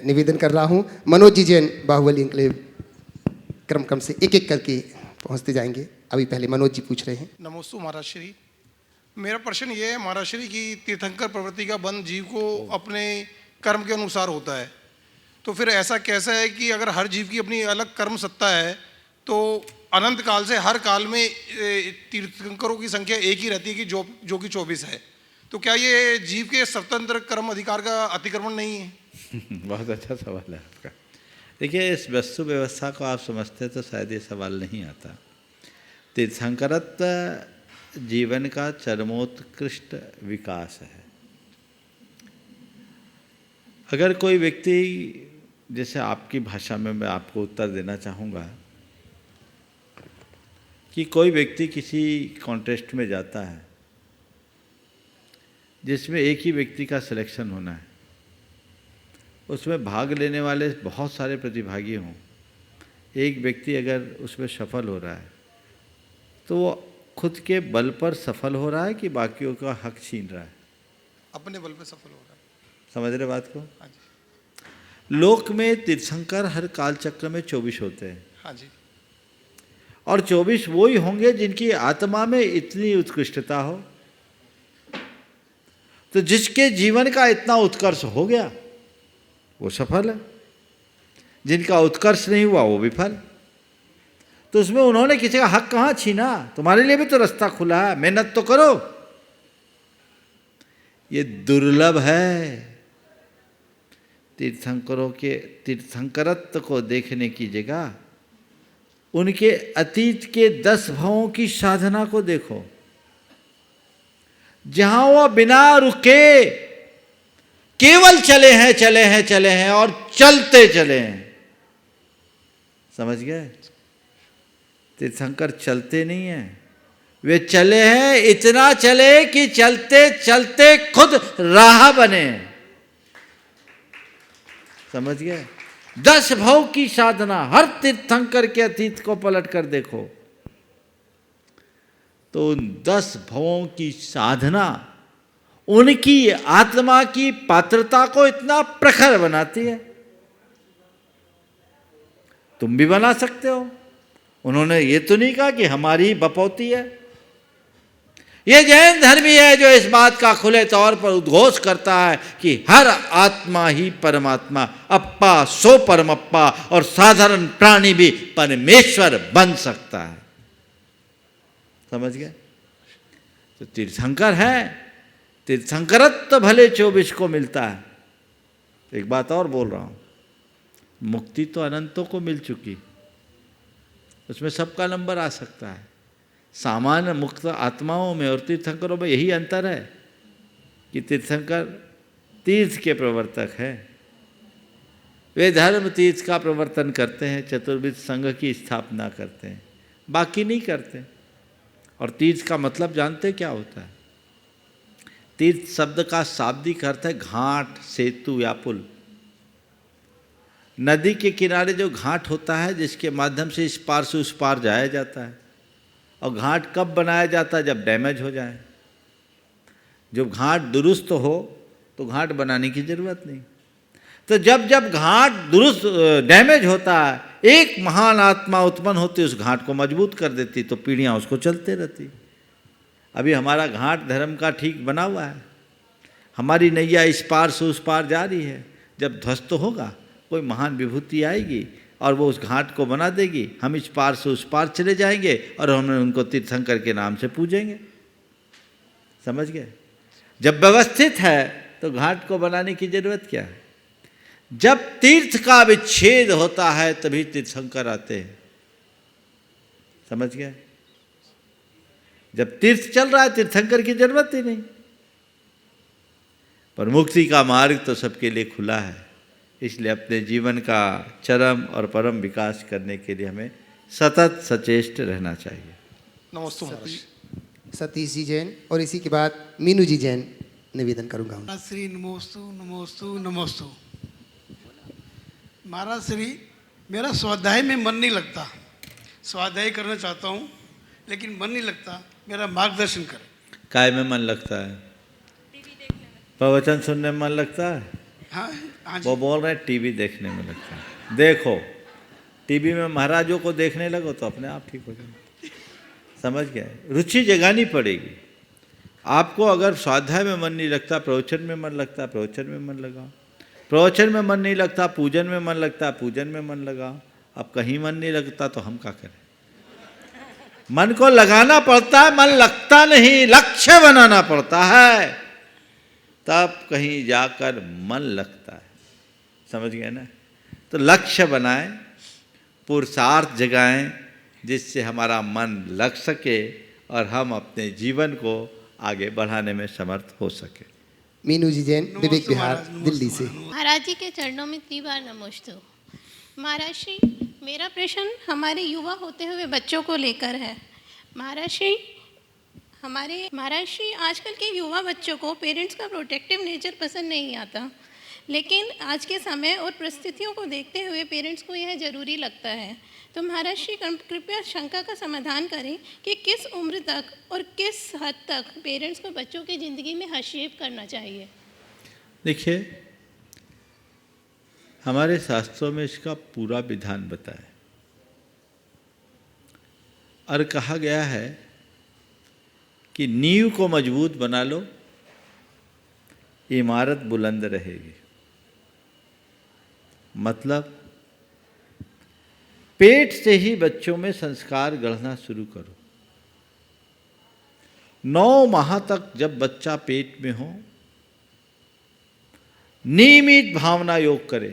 निवेदन कर रहा हूँ मनोज जी जैन बाहुबली एन्क्लेव, क्रम से एक एक करके पहुँचते जाएंगे। अभी पहले मनोज जी पूछ रहे हैं। नमोस्तु महाराज श्री। मेरा प्रश्न ये है महाराज श्री की तीर्थंकर प्रवृत्ति का बंध जीव को अपने कर्म के अनुसार होता है, तो फिर ऐसा कैसा है कि अगर हर जीव की अपनी अलग कर्म सत्ता है तो अनंत काल से हर काल में तीर्थंकरों की संख्या एक ही रहती है कि जो कि 24 है, तो क्या ये जीव के स्वतंत्र कर्म अधिकार का अतिक्रमण नहीं है? बहुत अच्छा सवाल है आपका। देखिए, इस वस्तु व्यवस्था को आप समझते तो शायद ये सवाल नहीं आता। तीर्थंकरत्व जीवन का चरमोत्कृष्ट विकास है। अगर कोई व्यक्ति, जैसे आपकी भाषा में मैं आपको उत्तर देना चाहूँगा कि कोई व्यक्ति किसी कॉन्टेस्ट में जाता है जिसमें एक ही व्यक्ति का सिलेक्शन होना है, उसमें भाग लेने वाले बहुत सारे प्रतिभागी हों, एक व्यक्ति अगर उसमें सफल हो रहा है तो वो खुद के बल पर सफल हो रहा है कि बाकियों का हक छीन रहा है? अपने बल पे सफल हो रहा है। समझ रहे बात को? हाँ जी। लोक में तीर्थंकर हर काल चक्र में 24 होते हैं। हाँ जी। और 24 वो ही होंगे जिनकी आत्मा में इतनी उत्कृष्टता हो। तो जिसके जीवन का इतना उत्कर्ष हो गया वो सफल है, जिनका उत्कर्ष नहीं हुआ वो विफल। तो उसमें उन्होंने किसी का हक कहाँ छीना? तुम्हारे लिए भी तो रास्ता खुला है, मेहनत तो करो। ये दुर्लभ है। तीर्थंकरों के तीर्थंकरत्व को देखने की जगह उनके अतीत के 10 भवों की साधना को देखो, जहां वो बिना रुके केवल चले हैं और चलते चले हैं। समझ गए? तीर्थंकर चलते नहीं हैं, वे चले हैं, इतना चले कि चलते चलते खुद राह बने। समझ गए? 10 भव की साधना, हर तीर्थंकर के अतीत को पलट कर देखो तो उन 10 भवों की साधना उनकी आत्मा की पात्रता को इतना प्रखर बनाती है। तुम भी बना सकते हो। उन्होंने ये तो नहीं कहा कि हमारी ही बपौती है। ये जैन धर्मी है जो इस बात का खुले तौर पर उद्घोष करता है कि हर आत्मा ही परमात्मा, अप्पा सो परमप्पा, और साधारण प्राणी भी परमेश्वर बन सकता है। समझ गए? तो तीर्थंकर है, तीर्थंकरत्व भले 24 को मिलता है। एक बात और बोल रहा हूं, मुक्ति तो अनंतों को मिल चुकी, उसमें सबका नंबर आ सकता है। सामान्य मुक्त आत्माओं में और तीर्थंकरों में यही अंतर है कि तीर्थंकर तीर्थ के प्रवर्तक है। वे धर्म तीर्थ का प्रवर्तन करते हैं, चतुर्विध संघ की स्थापना करते हैं, बाकी नहीं करते। और तीर्थ का मतलब जानते क्या होता है? तीर्थ शब्द का शाब्दिक अर्थ है घाट, सेतु या पुल। नदी के किनारे जो घाट होता है जिसके माध्यम से इस पार से उस पार जाया जाता है। और घाट कब बनाया जाता है? जब डैमेज हो जाए। जब घाट दुरुस्त हो तो घाट बनाने की जरूरत नहीं। तो जब जब घाट दुरुस्त डैमेज होता है, एक महान आत्मा उत्पन्न होती, उस घाट को मजबूत कर देती, तो पीढ़ियाँ उसको चलते रहती। अभी हमारा घाट धर्म का ठीक बना हुआ है, हमारी नैया इस पार से उस पार जा रही है। जब ध्वस्त होगा कोई महान विभूति आएगी, और वो उस घाट को बना देगी, हम इस पार से उस पार चले जाएंगे और हम उनको तीर्थंकर के नाम से पूजेंगे। समझ गए? जब व्यवस्थित है तो घाट को बनाने की जरूरत क्या है? जब तीर्थ का विच्छेद होता है तभी तीर्थंकर आते हैं। समझ गए? जब तीर्थ चल रहा है तीर्थंकर की जरूरत ही नहीं। पर मुक्ति का मार्ग तो सबके लिए खुला है, इसलिए अपने जीवन का चरम और परम विकास करने के लिए हमें सतत सचेष्ट रहना चाहिए। नमस्ते महाराज। सतीश जी जैन और इसी के बाद मीनू जी जैन निवेदन करूंगा। महाराज श्री नमोस्तु नमोस्तु नमोस्तु। महाराज श्री, मेरा स्वाध्याय में मन नहीं लगता, स्वाध्याय करना चाहता हूँ लेकिन मन नहीं लगता, मेरा मार्गदर्शन करें। काय में मन लगता है? प्रवचन सुनने में मन लगता है? हाँ हाँ जी। वो बोल रहे हैं टीवी देखने में लगता है। देखो, टीवी में महाराजों को देखने लगो तो अपने आप ठीक हो जाए। समझ गए? रुचि जगानी पड़ेगी आपको। अगर स्वाध्याय में मन नहीं लगता, प्रवचन में मन लगता, प्रवचन में मन लगाओ। प्रवचन में मन नहीं लगता, पूजन में मन लगता, पूजन में मन लगाओ। अब कहीं मन नहीं लगता तो हम क्या करें? मन को लगाना पड़ता है, मन लगता नहीं, लक्ष्य बनाना पड़ता है, तब कहीं जाकर मन लगता है। समझ गए ना? तो लक्ष्य बनाएं, पुरुषार्थ जगाएं, जिससे हमारा मन लग सके और हम अपने जीवन को आगे बढ़ाने में समर्थ हो सके। मीनू जी जैन, विवेक विहार, महाराज, दिल्ली से। महाराज जी के चरणों में 3 बार नमोस्तु। महाराज श्री, मेरा प्रश्न हमारे युवा होते हुए बच्चों को लेकर है। महाराज श्री, महाराज श्री, आजकल के युवा बच्चों को पेरेंट्स का प्रोटेक्टिव नेचर पसंद नहीं आता, लेकिन आज के समय और परिस्थितियों को देखते हुए पेरेंट्स को यह ज़रूरी लगता है। तो महाराज श्री कृपया शंका का समाधान करें कि किस उम्र तक और किस हद तक पेरेंट्स को बच्चों की ज़िंदगी में हस्तक्षेप करना चाहिए। देखिए, हमारे शास्त्रों में इसका पूरा विधान बताया और कहा गया है कि नींव को मजबूत बना लो, इमारत बुलंद रहेगी। मतलब पेट से ही बच्चों में संस्कार गढ़ना शुरू करो। 9 माह तक जब बच्चा पेट में हो, नियमित भावना योग करे।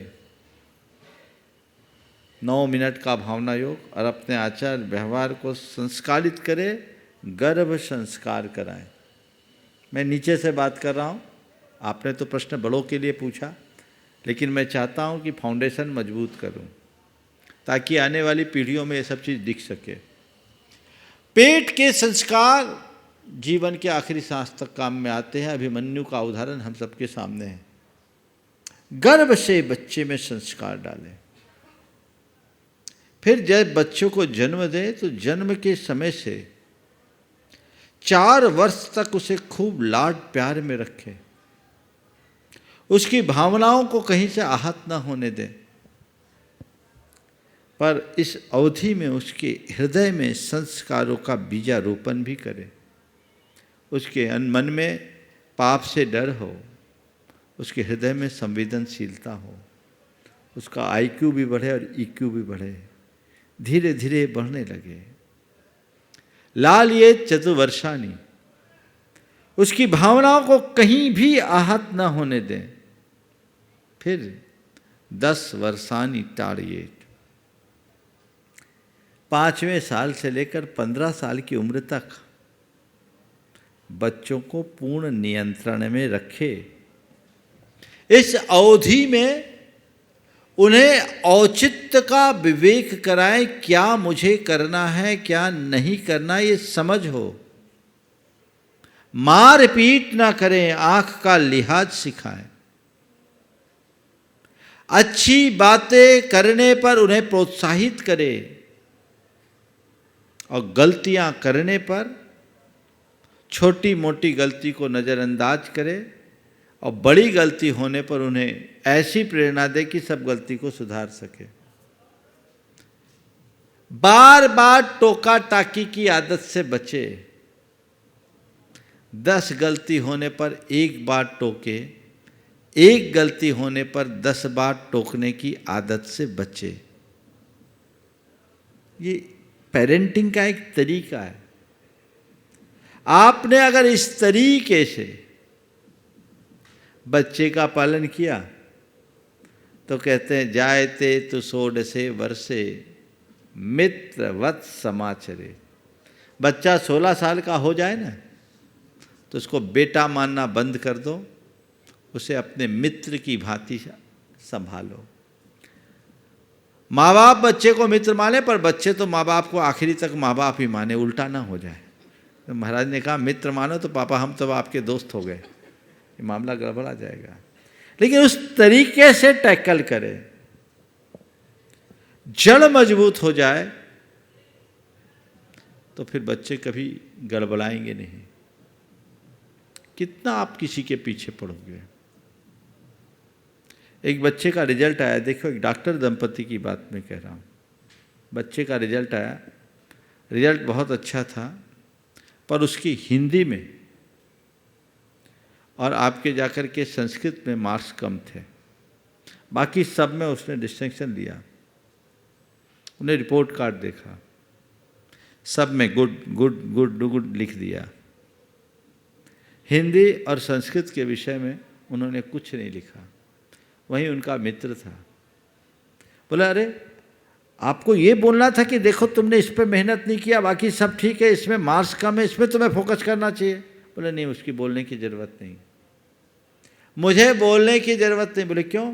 9 मिनट का भावना योग और अपने आचार व्यवहार को संस्कारित करे, गर्भ संस्कार कराएं। मैं नीचे से बात कर रहा हूँ, आपने तो प्रश्न बड़ों के लिए पूछा, लेकिन मैं चाहता हूँ कि फाउंडेशन मजबूत करूँ ताकि आने वाली पीढ़ियों में ये सब चीज़ दिख सके। पेट के संस्कार जीवन के आखिरी सांस तक काम में आते हैं। अभिमन्यु का उदाहरण हम सबके सामने है। गर्भ से बच्चे में संस्कार डालें, फिर जब बच्चों को जन्म दें तो जन्म के समय से 4 वर्ष तक उसे खूब लाड प्यार में रखें, उसकी भावनाओं को कहीं से आहत न होने दें, पर इस अवधि में उसके हृदय में संस्कारों का बीजारोपण भी करें। उसके मन में पाप से डर हो, उसके हृदय में संवेदनशीलता हो, उसका आईक्यू भी बढ़े और ईक्यू भी बढ़े, धीरे धीरे बढ़ने लगे। लाल ये चतुर्वर्षानी, उसकी भावनाओं को कहीं भी आहत न होने दें। फिर 10 वर्षानी टाड़िए, 5वें साल से लेकर 15 साल की उम्र तक बच्चों को पूर्ण नियंत्रण में रखे। इस अवधि में उन्हें औचित्य का विवेक कराएं, क्या मुझे करना है क्या नहीं करना ये समझ हो। मार पीट ना करें, आंख का लिहाज सिखाएं। अच्छी बातें करने पर उन्हें प्रोत्साहित करें और गलतियां करने पर छोटी मोटी गलती को नज़रअंदाज करें और बड़ी गलती होने पर उन्हें ऐसी प्रेरणा दे कि सब गलती को सुधार सके। बार बार टोका टाकी की आदत से बचे। 10 गलती होने पर 1 बार टोके, 1 गलती होने पर 10 बार टोकने की आदत से बचे। ये पेरेंटिंग का एक तरीका है। आपने अगर इस तरीके से बच्चे का पालन किया तो कहते हैं जायते तो 16 वर्षे मित्रवत समाचरे। बच्चा 16 साल का हो जाए ना तो उसको बेटा मानना बंद कर दो, उसे अपने मित्र की भांति संभालो। माँ बाप बच्चे को मित्र माने, पर बच्चे तो माँ बाप को आखिरी तक माँ बाप ही माने, उल्टा ना हो जाए। तो महाराज ने कहा मित्र मानो तो पापा हम तो आपके दोस्त हो गए, ये मामला गड़बड़ा जाएगा। लेकिन उस तरीके से टैकल करें, जड़ मजबूत हो जाए तो फिर बच्चे कभी गड़बड़ाएंगे नहीं। कितना आप किसी के पीछे पड़ोगे। एक बच्चे का रिजल्ट आया, देखो एक डॉक्टर दंपति की बात मैं कह रहा हूँ। बच्चे का रिजल्ट आया, रिजल्ट बहुत अच्छा था, पर उसकी हिंदी में और आपके जाकर के संस्कृत में मार्क्स कम थे, बाकी सब में उसने डिस्टिंक्शन लिया। उन्हें रिपोर्ट कार्ड देखा, सब में गुड गुड गुड गुड लिख दिया। हिंदी और संस्कृत के विषय में उन्होंने कुछ नहीं लिखा। वहीं उनका मित्र था, बोला अरे आपको ये बोलना था कि देखो तुमने इस पर मेहनत नहीं किया, बाकी सब ठीक है, इसमें मार्क्स कम है, इसमें तुम्हें फोकस करना चाहिए। बोले नहीं, उसकी बोलने की ज़रूरत नहीं, मुझे बोलने की ज़रूरत नहीं। बोले क्यों?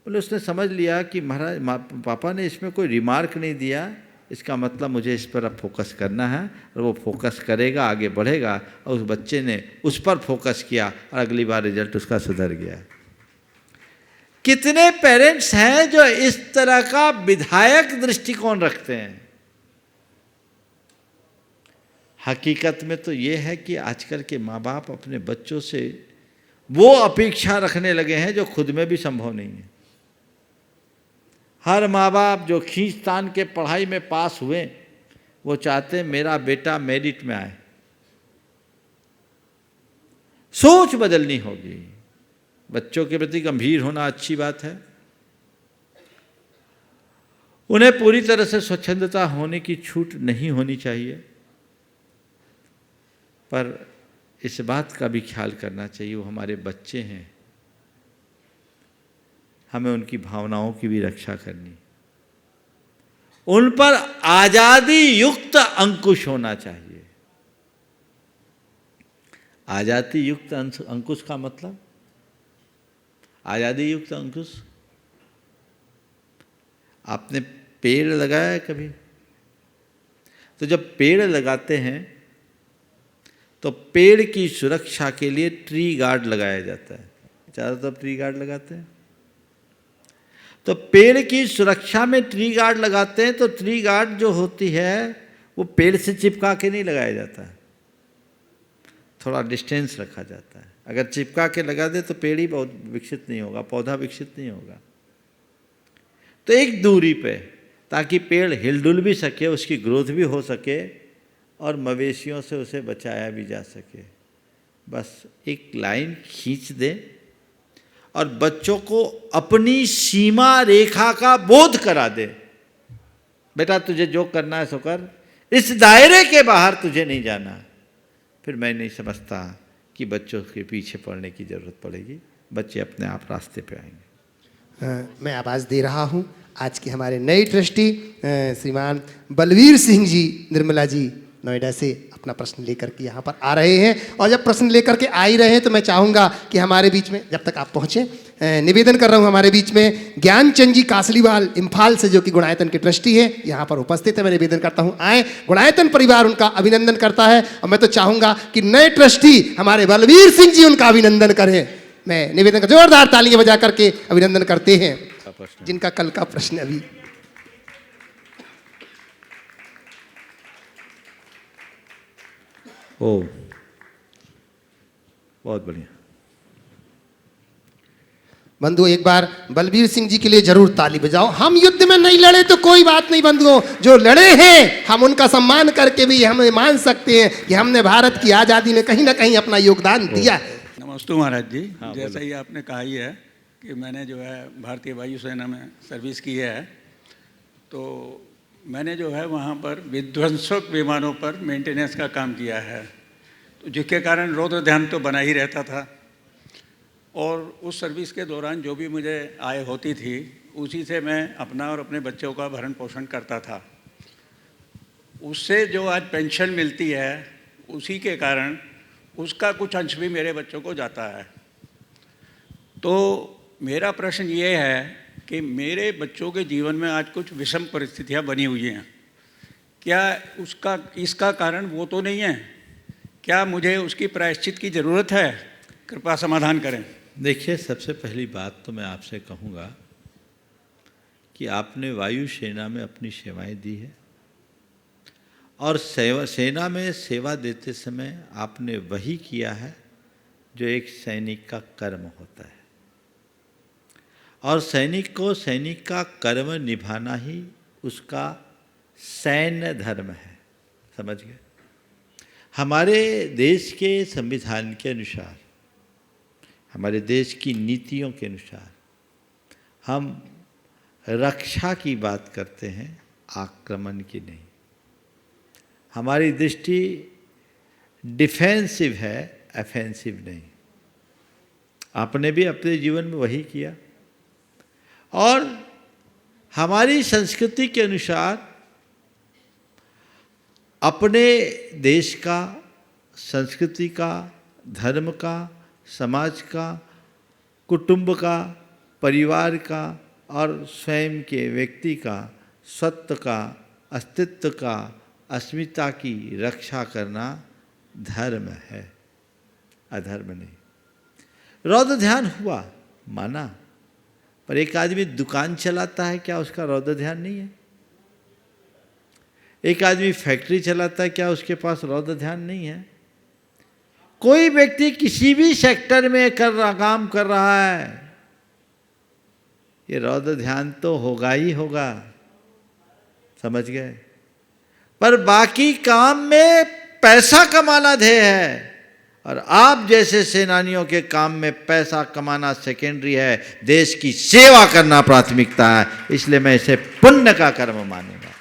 बोले उसने समझ लिया कि महाराज पापा ने इसमें कोई रिमार्क नहीं दिया, इसका मतलब मुझे इस पर अब फोकस करना है। और वो फोकस करेगा, आगे बढ़ेगा। और उस बच्चे ने उस पर फोकस किया और अगली बार रिजल्ट उसका सुधर गया। कितने पेरेंट्स हैं जो इस तरह का विधायक दृष्टिकोण रखते हैं। हकीकत में तो ये है कि आजकल के माँ बाप अपने बच्चों से वो अपेक्षा रखने लगे हैं जो खुद में भी संभव नहीं है। हर माँ बाप जो खींचतान के पढ़ाई में पास हुए, वो चाहते हैं मेरा बेटा मेरिट में आए। सोच बदलनी होगी। बच्चों के प्रति गंभीर होना अच्छी बात है, उन्हें पूरी तरह से स्वच्छंदता होने की छूट नहीं होनी चाहिए, पर इस बात का भी ख्याल करना चाहिए वो हमारे बच्चे हैं, हमें उनकी भावनाओं की भी रक्षा करनी, उन पर आजादी युक्त अंकुश होना चाहिए। आजादी युक्त अंकुश का मतलब, आजादी युक्त अंकुश, आपने पेड़ लगाया है कभी? तो जब पेड़ लगाते हैं तो पेड़ की सुरक्षा के लिए ट्री गार्ड लगाया जाता है। चारों तरफ ट्री गार्ड लगाते हैं। तो पेड़ की सुरक्षा में ट्री गार्ड लगाते हैं, तो ट्री गार्ड जो होती है वो पेड़ से चिपका के नहीं लगाया जाता है, थोड़ा डिस्टेंस रखा जाता है। अगर चिपका के लगा दे तो पेड़ ही बहुत विकसित नहीं होगा, पौधा विकसित नहीं होगा। तो एक दूरी पे, ताकि पेड़ हिलडुल भी सके, उसकी ग्रोथ भी हो सके और मवेशियों से उसे बचाया भी जा सके। बस एक लाइन खींच दे और बच्चों को अपनी सीमा रेखा का बोध करा दे। बेटा तुझे जो करना है सो कर, इस दायरे के बाहर तुझे नहीं जाना। फिर मैं नहीं समझता कि बच्चों के पीछे पड़ने की ज़रूरत पड़ेगी, बच्चे अपने आप रास्ते पे आएंगे। मैं आवाज़ दे रहा हूँ आज के हमारे नए ट्रस्टी श्रीमान बलवीर सिंह जी निर्मला जी नोएडा से अपना प्रश्न लेकर के यहाँ पर आ रहे हैं। और जब प्रश्न लेकर के आ ही रहे हैं तो मैं चाहूँगा कि हमारे बीच में, जब तक आप पहुँचे, निवेदन कर रहा हूँ हमारे बीच में ज्ञानचंद जी कासलीवाल इम्फाल से, जो कि गुणायतन के ट्रस्टी है, यहाँ पर उपस्थित है। मैं निवेदन करता हूँ आए, गुणायतन परिवार उनका अभिनंदन करता है। और मैं तो चाहूँगा कि नए ट्रस्टी हमारे बलवीर सिंह जी उनका अभिनंदन करें। मैं निवेदन कर, जोरदार तालियां बजा करके अभिनंदन करते हैं जिनका कल का प्रश्न अभी। ओ बहुत बढ़िया। बंधुओं एक बार बलबीर सिंह जी के लिए जरूर ताली बजाओ। हम युद्ध में नहीं लड़े तो कोई बात नहीं बंधुओं, जो लड़े हैं हम उनका सम्मान करके भी हमें मान सकते हैं कि हमने भारत की आज़ादी में कहीं ना कहीं अपना योगदान दिया है। नमस्ते महाराज जी। जैसा ही आपने कहा ही है कि मैंने जो है भारतीय वायुसेना में सर्विस की है, तो मैंने जो है वहाँ पर विध्वंसक विमानों पर मेंटेनेंस का काम किया है, तो जिसके कारण रौद्र ध्यान तो बना ही रहता था। और उस सर्विस के दौरान जो भी मुझे आय होती थी उसी से मैं अपना और अपने बच्चों का भरण पोषण करता था। उससे जो आज पेंशन मिलती है उसी के कारण उसका कुछ अंश भी मेरे बच्चों को जाता है। तो मेरा प्रश्न ये है कि मेरे बच्चों के जीवन में आज कुछ विषम परिस्थितियां बनी हुई हैं, क्या इसका कारण वो तो नहीं है? क्या मुझे उसकी प्रायश्चित की ज़रूरत है? कृपया समाधान करें। देखिए, सबसे पहली बात तो मैं आपसे कहूँगा कि आपने वायु सेना में अपनी सेवाएं दी है और सेना में सेवा देते समय आपने वही किया है जो एक सैनिक का कर्म होता है, और सैनिक को सैनिक का कर्म निभाना ही उसका सैन्य धर्म है। समझ गए? हमारे देश के संविधान के अनुसार, हमारे देश की नीतियों के अनुसार हम रक्षा की बात करते हैं, आक्रमण की नहीं। हमारी दृष्टि डिफेंसिव है, ऑफेंसिव नहीं। आपने भी अपने जीवन में वही किया, और हमारी संस्कृति के अनुसार अपने देश का, संस्कृति का, धर्म का, समाज का, कुटुंब का, परिवार का और स्वयं के व्यक्ति का, सत्य का, अस्तित्व का, अस्मिता की रक्षा करना धर्म है, अधर्म नहीं। रौद्र ध्यान हुआ, माना, पर एक आदमी दुकान चलाता है, क्या उसका रौद्र ध्यान नहीं है? एक आदमी फैक्ट्री चलाता है, क्या उसके पास रौद्र ध्यान नहीं है? कोई व्यक्ति किसी भी सेक्टर में काम कर रहा है, ये रौद्र ध्यान तो होगा ही होगा। समझ गए? पर बाकी काम में पैसा कमाना ध्येय है, और आप जैसे सेनानियों के काम में पैसा कमाना सेकेंडरी है, देश की सेवा करना प्राथमिकता है। इसलिए मैं इसे पुण्य का कर्म मानूंगा।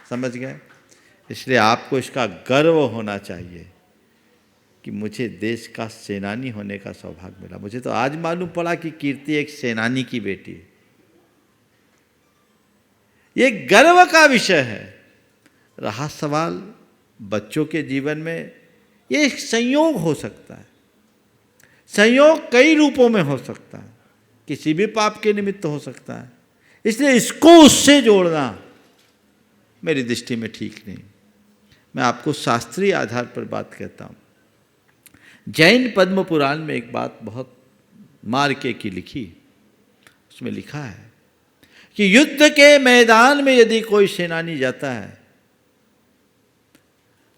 समझ गए? इसलिए आपको इसका गर्व होना चाहिए कि मुझे देश का सेनानी होने का सौभाग्य मिला। मुझे तो आज मालूम पड़ा कि कीर्ति एक सेनानी की बेटी है। ये गर्व का विषय है। रहा सवाल बच्चों के जीवन में, ये एक संयोग हो सकता है। संयोग कई रूपों में हो सकता है, किसी भी पाप के निमित्त हो सकता है। इसलिए इसको उससे जोड़ना मेरी दृष्टि में ठीक नहीं। मैं आपको शास्त्रीय आधार पर बात कहता हूँ। जैन पद्म पुराण में एक बात बहुत मार्के की लिखी, उसमें लिखा है कि युद्ध के मैदान में यदि कोई सेनानी जाता है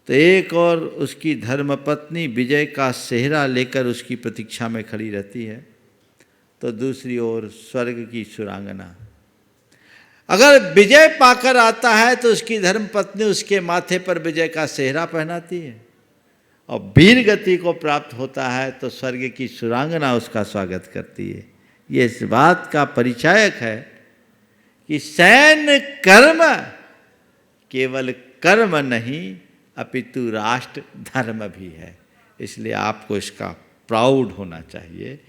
तो एक और उसकी धर्मपत्नी विजय का सेहरा लेकर उसकी प्रतीक्षा में खड़ी रहती है, तो दूसरी ओर स्वर्ग की सुरांगना। अगर विजय पाकर आता है तो उसकी धर्मपत्नी उसके माथे पर विजय का सेहरा पहनाती है, और वीर गति को प्राप्त होता है तो स्वर्ग की सुरांगना उसका स्वागत करती है। ये इस बात का परिचायक है कि सैन्य कर्म केवल कर्म नहीं अपितु राष्ट्र धर्म भी है। इसलिए आपको इसका प्राउड होना चाहिए,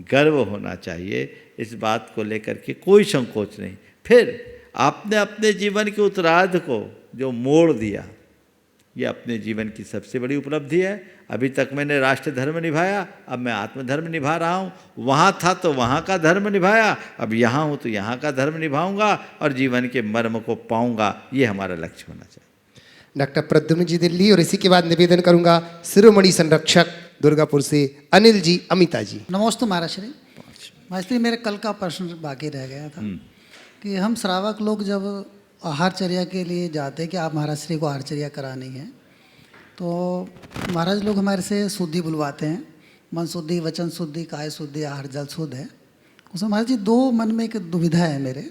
गर्व होना चाहिए। इस बात को लेकर के कोई संकोच नहीं। फिर आपने अपने जीवन के उत्तरार्ध को जो मोड़ दिया, ये अपने जीवन की सबसे बड़ी उपलब्धि है। अभी तक मैंने राष्ट्र धर्म निभाया, अब मैं आत्मधर्म निभा रहा हूँ। वहाँ था तो वहाँ का धर्म निभाया, अब यहाँ हूँ तो यहाँ का धर्म निभाऊंगा और जीवन के मर्म को पाऊंगा। ये हमारा लक्ष्य होना चाहिए। डॉक्टर प्रद्युम्न जी दिल्ली, और इसी के बाद निवेदन करूंगा शिरोमणि संरक्षक दुर्गापुर से अनिल जी, अमिता जी। नमस्ते महाराष्ट्री। महाराष्ट्री, मेरे कल का प्रश्न बाकी रह गया था कि हम श्रावक लोग जब आहारचर्या के लिए जाते हैं कि आप महाराष्ट्री को आहारचर्या करानी है, तो महाराज लोग हमारे से शुद्धि बुलवाते हैं, मन शुद्धि, वचन शुद्धि, काय शुद्धि, आहार जल शुद्ध है। उसमें महाराज जी दो मन में एक दुविधा है मेरे।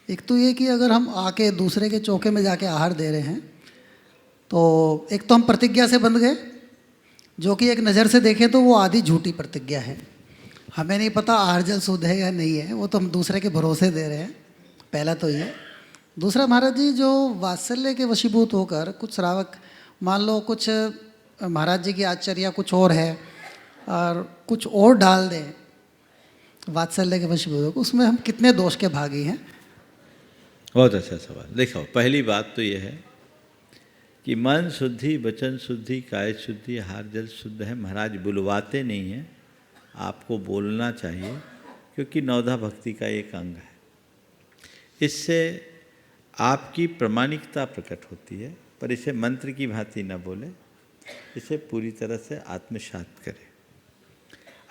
एक तो ये कि अगर हम आके दूसरे के चौके में जाके आहार दे रहे हैं तो एक तो हम प्रतिज्ञा से बंध गए, जो कि एक नज़र से देखें तो वो आधी झूठी प्रतिज्ञा है। हमें नहीं पता आहार जल शुद्ध है या नहीं है, वो तो हम दूसरे के भरोसे दे रहे हैं। पहला तो ये। दूसरा महाराज जी, जो वात्सल्य के वशीभूत होकर कुछ श्रावक, मान लो कुछ महाराज जी की आचर्या कुछ और है और कुछ और डाल दें वात्सल्य के वशीभूत होकर, उसमें हम कितने दोष के भागी हैं? बहुत अच्छा सवाल। देखो, पहली बात तो ये है कि मन शुद्धि, वचन शुद्धि, काय शुद्धि, आहार जल शुद्ध है। महाराज बुलवाते नहीं हैं, आपको बोलना चाहिए, क्योंकि नवधा भक्ति का एक अंग है। इससे आपकी प्रामाणिकता प्रकट होती है, पर इसे मंत्र की भांति न बोले, इसे पूरी तरह से आत्मसात करें।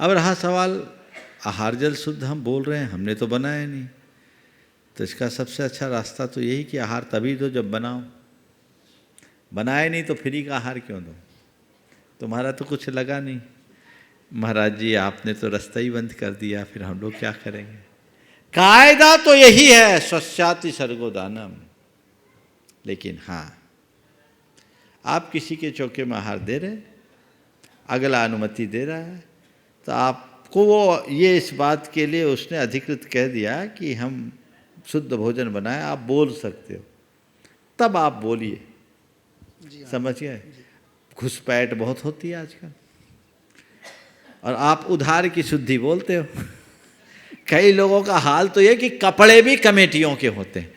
अब रहा सवाल, आहार जल शुद्ध हम बोल रहे हैं, हमने तो बनाया नहीं, तो इसका सबसे अच्छा रास्ता तो यही कि आहार तभी दो जब बनाओ। बनाए नहीं तो फ्री का आहार क्यों दो? तुम्हारा तो कुछ लगा नहीं। महाराज जी आपने तो रास्ता ही बंद कर दिया, फिर हम लोग क्या करेंगे? कायदा तो यही है, स्वस्याति सर्गोदानम। लेकिन हाँ, आप किसी के चौके में आहार दे रहे, अगला अनुमति दे रहा है, तो आपको वो ये इस बात के लिए उसने अधिकृत कह दिया कि हम शुद्ध भोजन बनाए, आप बोल सकते हो, तब आप बोलिए। समझ गए? घुसपैठ बहुत होती है आजकल, और आप उधार की शुद्धि बोलते हो। कई लोगों का हाल तो ये कि कपड़े भी कमेटियों के होते हैं,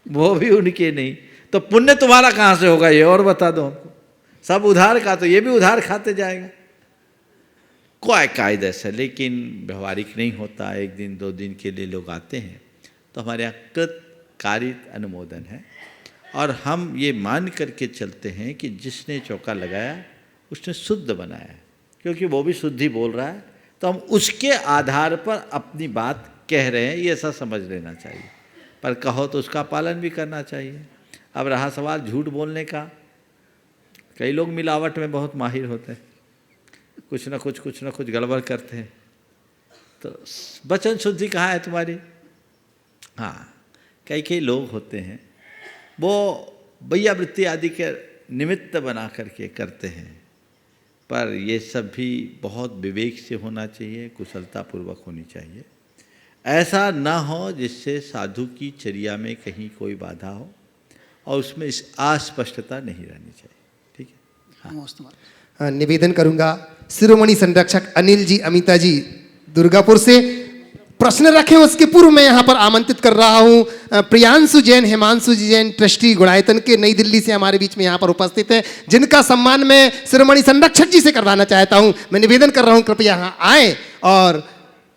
वो भी उनके नहीं, तो पुण्य तुम्हारा कहाँ से होगा ये और बता दो हमको। सब उधार का, तो ये भी उधार खाते जाएगा। कोई कायदे से, लेकिन व्यवहारिक नहीं होता। एक दिन 2 दिन के लिए लोग आते हैं, तो हमारे यहाँ कृत कारित अनुमोदन है, और हम ये मान करके चलते हैं कि जिसने चौका लगाया उसने शुद्ध बनाया है, क्योंकि वो भी शुद्धि बोल रहा है, तो हम उसके आधार पर अपनी बात कह रहे हैं, ये ऐसा समझ लेना चाहिए। पर कहो तो उसका पालन भी करना चाहिए। अब रहा सवाल झूठ बोलने का, कई लोग मिलावट में बहुत माहिर होते हैं, कुछ ना कुछ गड़बड़ करते हैं। तो वचन शुद्धि कहाँ है तुम्हारी? हाँ, कई लोग होते हैं वो भैया वृत्ति आदि के निमित्त बना करके करते हैं, पर ये सब भी बहुत विवेक से होना चाहिए, कुशलतापूर्वक होनी चाहिए। ऐसा ना हो जिससे साधु की चर्या में कहीं कोई बाधा हो, और उसमें इस अस्पष्टता नहीं रहनी चाहिए। ठीक है? हाँ। निवेदन करूंगा शिरोमणि संरक्षक अनिल जी, अमिता जी दुर्गापुर से प्रश्न रखें, उसके पूर्व मैं यहाँ पर आमंत्रित कर रहा हूँ प्रियांशु जैन, हिमांशु जैन, ट्रस्टी गुणायतन के, नई दिल्ली से हमारे बीच में यहाँ पर उपस्थित हैं, जिनका सम्मान मैं शिरोमणि संरक्षक जी से करवाना चाहता हूँ। मैं निवेदन कर रहा हूँ कृपया यहाँ आए और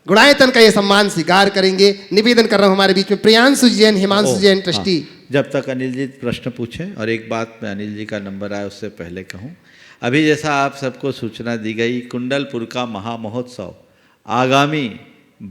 गुणायतन का ये सम्मान स्वीकार करेंगे। निवेदन कर रहा हूँ हमारे बीच में प्रियांशु जैन, हिमांशु जैन, ट्रस्टी। जब तक अनिल जी प्रश्न पूछें, और एक बात मैं अनिल जी का नंबर आया उससे पहले कहूँ, अभी जैसा आप सबको सूचना दी गई, कुंडलपुर का महामहोत्सव आगामी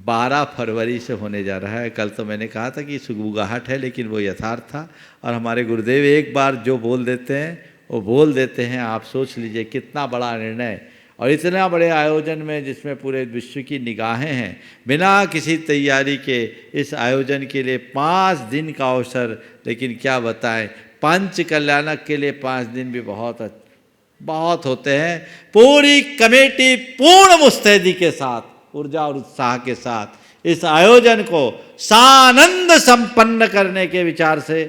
12 फरवरी से होने जा रहा है। कल तो मैंने कहा था कि सुगबुगाहट है, लेकिन वो यथार्थ था, और हमारे गुरुदेव एक बार जो बोल देते हैं वो बोल देते हैं। आप सोच लीजिए कितना बड़ा निर्णय, और इतना बड़े आयोजन में जिसमें पूरे विश्व की निगाहें हैं, बिना किसी तैयारी के इस आयोजन के लिए 5 दिन का अवसर। लेकिन क्या बताएं, पंच कल्याणक के लिए 5 दिन भी बहुत होते हैं। पूरी कमेटी पूर्ण मुस्तैदी के साथ, ऊर्जा और उत्साह के साथ इस आयोजन को सानंद संपन्न करने के विचार से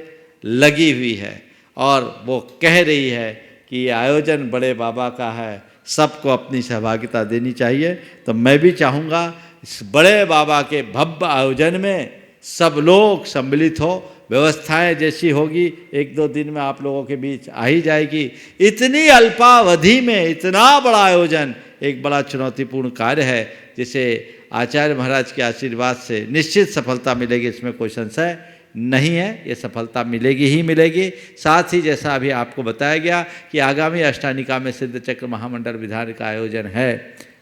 लगी हुई है, और वो कह रही है कि ये आयोजन बड़े बाबा का है, सबको अपनी सहभागिता देनी चाहिए। तो मैं भी चाहूँगा इस बड़े बाबा के भव्य आयोजन में सब लोग सम्मिलित हो। व्यवस्थाएं जैसी होगी 1-2 दिन में आप लोगों के बीच आ ही जाएगी। इतनी अल्पावधि में इतना बड़ा आयोजन एक बड़ा चुनौतीपूर्ण कार्य है, जिसे आचार्य महाराज के आशीर्वाद से निश्चित सफलता मिलेगी, इसमें कोई संशय नहीं है। ये सफलता मिलेगी ही मिलेगी। साथ ही जैसा अभी आपको बताया गया कि आगामी अष्टानिका में सिद्ध चक्र महामंडल विधान का आयोजन है।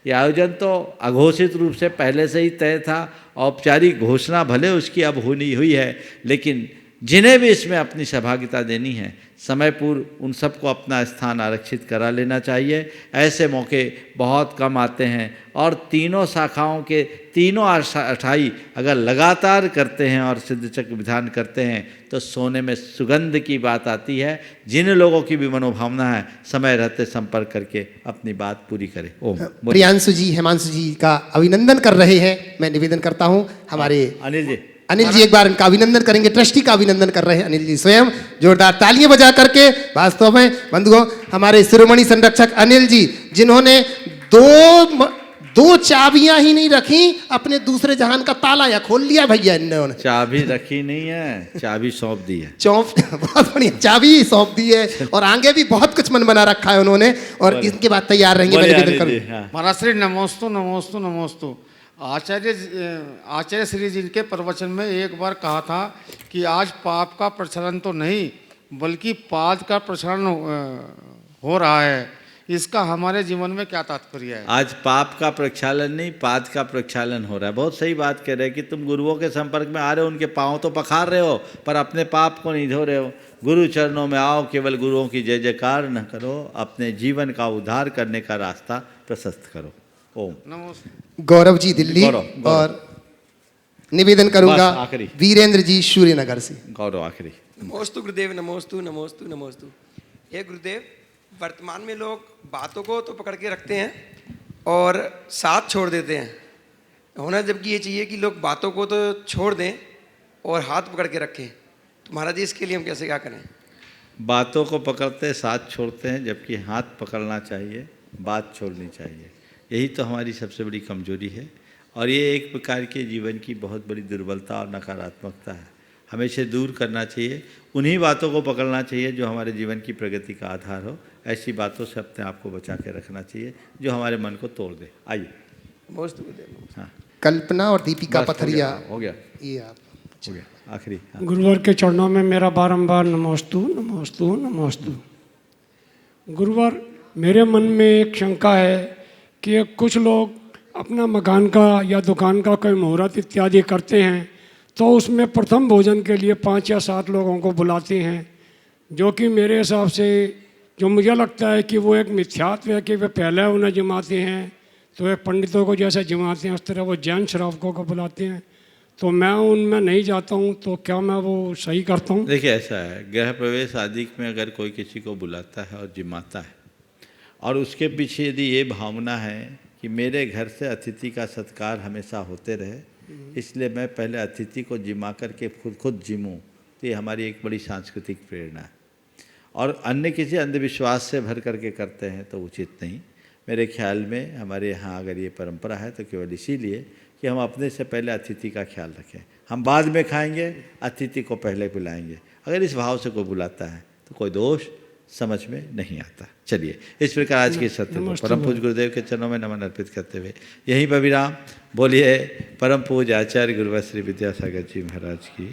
ये आयोजन तो अघोषित रूप से पहले से ही तय था, औपचारिक घोषणा भले उसकी अब होनी हुई है, लेकिन जिन्हें भी इसमें अपनी सहभागिता देनी है, समय पूर्व उन सबको अपना स्थान आरक्षित करा लेना चाहिए। ऐसे मौके बहुत कम आते हैं, और तीनों शाखाओं के तीनों अठाई अगर लगातार करते हैं और सिद्ध चक्र विधान करते हैं, तो सोने में सुगंध की बात आती है। जिन लोगों की भी मनोभावना है, समय रहते संपर्क करके अपनी बात पूरी करें। ओम। प्रियांशु जी, हिमांशु जी का अभिनंदन कर रहे हैं। मैं निवेदन करता हूँ हमारे अनिल जी अनिल जी एक बार इनका अभिनंदन करेंगे, ट्रस्टी का अभिनंदन कर रहे हैं अनिल जी स्वयं, जोरदार तालियां बजा करके। वास्तव में बंधुओं, हमारे शिरोमणि संरक्षक अनिल जी, जिन्होंने दो चाबियां ही नहीं रखी, अपने दूसरे जहान का ताला या खोल लिया भैया इन्होंने। चाबी रखी नहीं है, चाबी सौंप दी है। बहुत बढ़िया, चाबी सौंप दी है और आगे भी बहुत कुछ मन बना रखा है उन्होंने, और इसके बाद तैयार रहेंगे। मैं निवेदन करूं। महाराज श्री नमोस्तु नमोस्तु नमोस्तु। आचार्य श्री जी के प्रवचन में एक बार कहा था कि आज पाप का प्रचलन तो नहीं बल्कि पाद का प्रचलन हो रहा है, इसका हमारे जीवन में क्या तात्पर्य है? आज पाप का प्रक्षालन नहीं, पाद का प्रक्षालन हो रहा है। बहुत सही बात कह रहे हैं कि तुम गुरुओं के संपर्क में आ रहे हो, उनके पाँव तो पखार रहे हो पर अपने पाप को नहीं धो रहे हो। गुरु चरणों में आओ, केवल गुरुओं की जय जयकार न करो, अपने जीवन का उद्धार करने का रास्ता प्रशस्त करो। ओम नमस्ते। गौरव जी दिल्ली, और निवेदन करूंगा वीरेंद्र जी सूर्यनगर से। गौरव आखिरी। नमोस्तु गुरुदेव, नमोस्तु नमोस्तु नमोस्तु। हे गुरुदेव, वर्तमान में लोग बातों को तो पकड़ के रखते हैं और साथ छोड़ देते हैं। होना जबकि ये चाहिए कि लोग बातों को तो छोड़ दें और हाथ पकड़ के रखें। तो महाराज जी, इसके लिए हम कैसे क्या करें? बातों को पकड़ते साथ छोड़ते हैं, जबकि हाथ पकड़ना चाहिए, बात छोड़नी चाहिए। यही तो हमारी सबसे बड़ी कमजोरी है और ये एक प्रकार के जीवन की बहुत बड़ी दुर्बलता और नकारात्मकता है। हमें इसे दूर करना चाहिए, उन्हीं बातों को पकड़ना चाहिए जो हमारे जीवन की प्रगति का आधार हो। ऐसी बातों से अपने आप को बचा के रखना चाहिए जो हमारे मन को तोड़ दे। आइए। हाँ, कल्पना और दीपिका पथरिया। हो गया, ये आप हो गया आखिरी। हाँ। गुरुवर के चरणों में मेरा बारंबार नमोस्तु नमोस्तु नमोस्तु। गुरुवर, मेरे मन में एक शंका है कि कुछ लोग अपना मकान का या दुकान का कोई मुहूर्त इत्यादि करते हैं तो उसमें प्रथम भोजन के लिए 5 या 7 लोगों को बुलाते हैं, जो कि मेरे हिसाब से, जो मुझे लगता है कि वो एक मिथ्यात्व है कि वे पहले उन्हें जमाते हैं, तो एक पंडितों को जैसे जमाते हैं उस तरह वो जैन श्रावकों को बुलाते हैं। तो मैं उनमें नहीं जाता हूँ, तो क्या मैं वो सही करता हूँ? देखिए, ऐसा है, गृह प्रवेश आदि में अगर कोई किसी को बुलाता है और जिमाता है और उसके पीछे यदि ये भावना है कि मेरे घर से अतिथि का सत्कार हमेशा होते रहे, इसलिए मैं पहले अतिथि को जिमा करके खुद जिमूँ, तो ये हमारी एक बड़ी सांस्कृतिक प्रेरणा है। और अन्य किसी अंधविश्वास से भर करके करते हैं तो उचित नहीं। मेरे ख्याल में हमारे यहाँ अगर ये परंपरा है तो केवल इसीलिए कि हम अपने से पहले अतिथि का ख्याल रखें। हम बाद में खाएंगे, अतिथि को पहले बुलाएंगे। अगर इस भाव से कोई बुलाता है तो कोई दोष समझ में नहीं आता। चलिए, इस प्रकार आज के सत्य को परम पूज्य गुरुदेव के चरणों में नमन अर्पित करते हुए यहीं पर विराम। बोलिए परम पूज्य आचार्य गुरुवर श्री विद्यासागर जी महाराज की।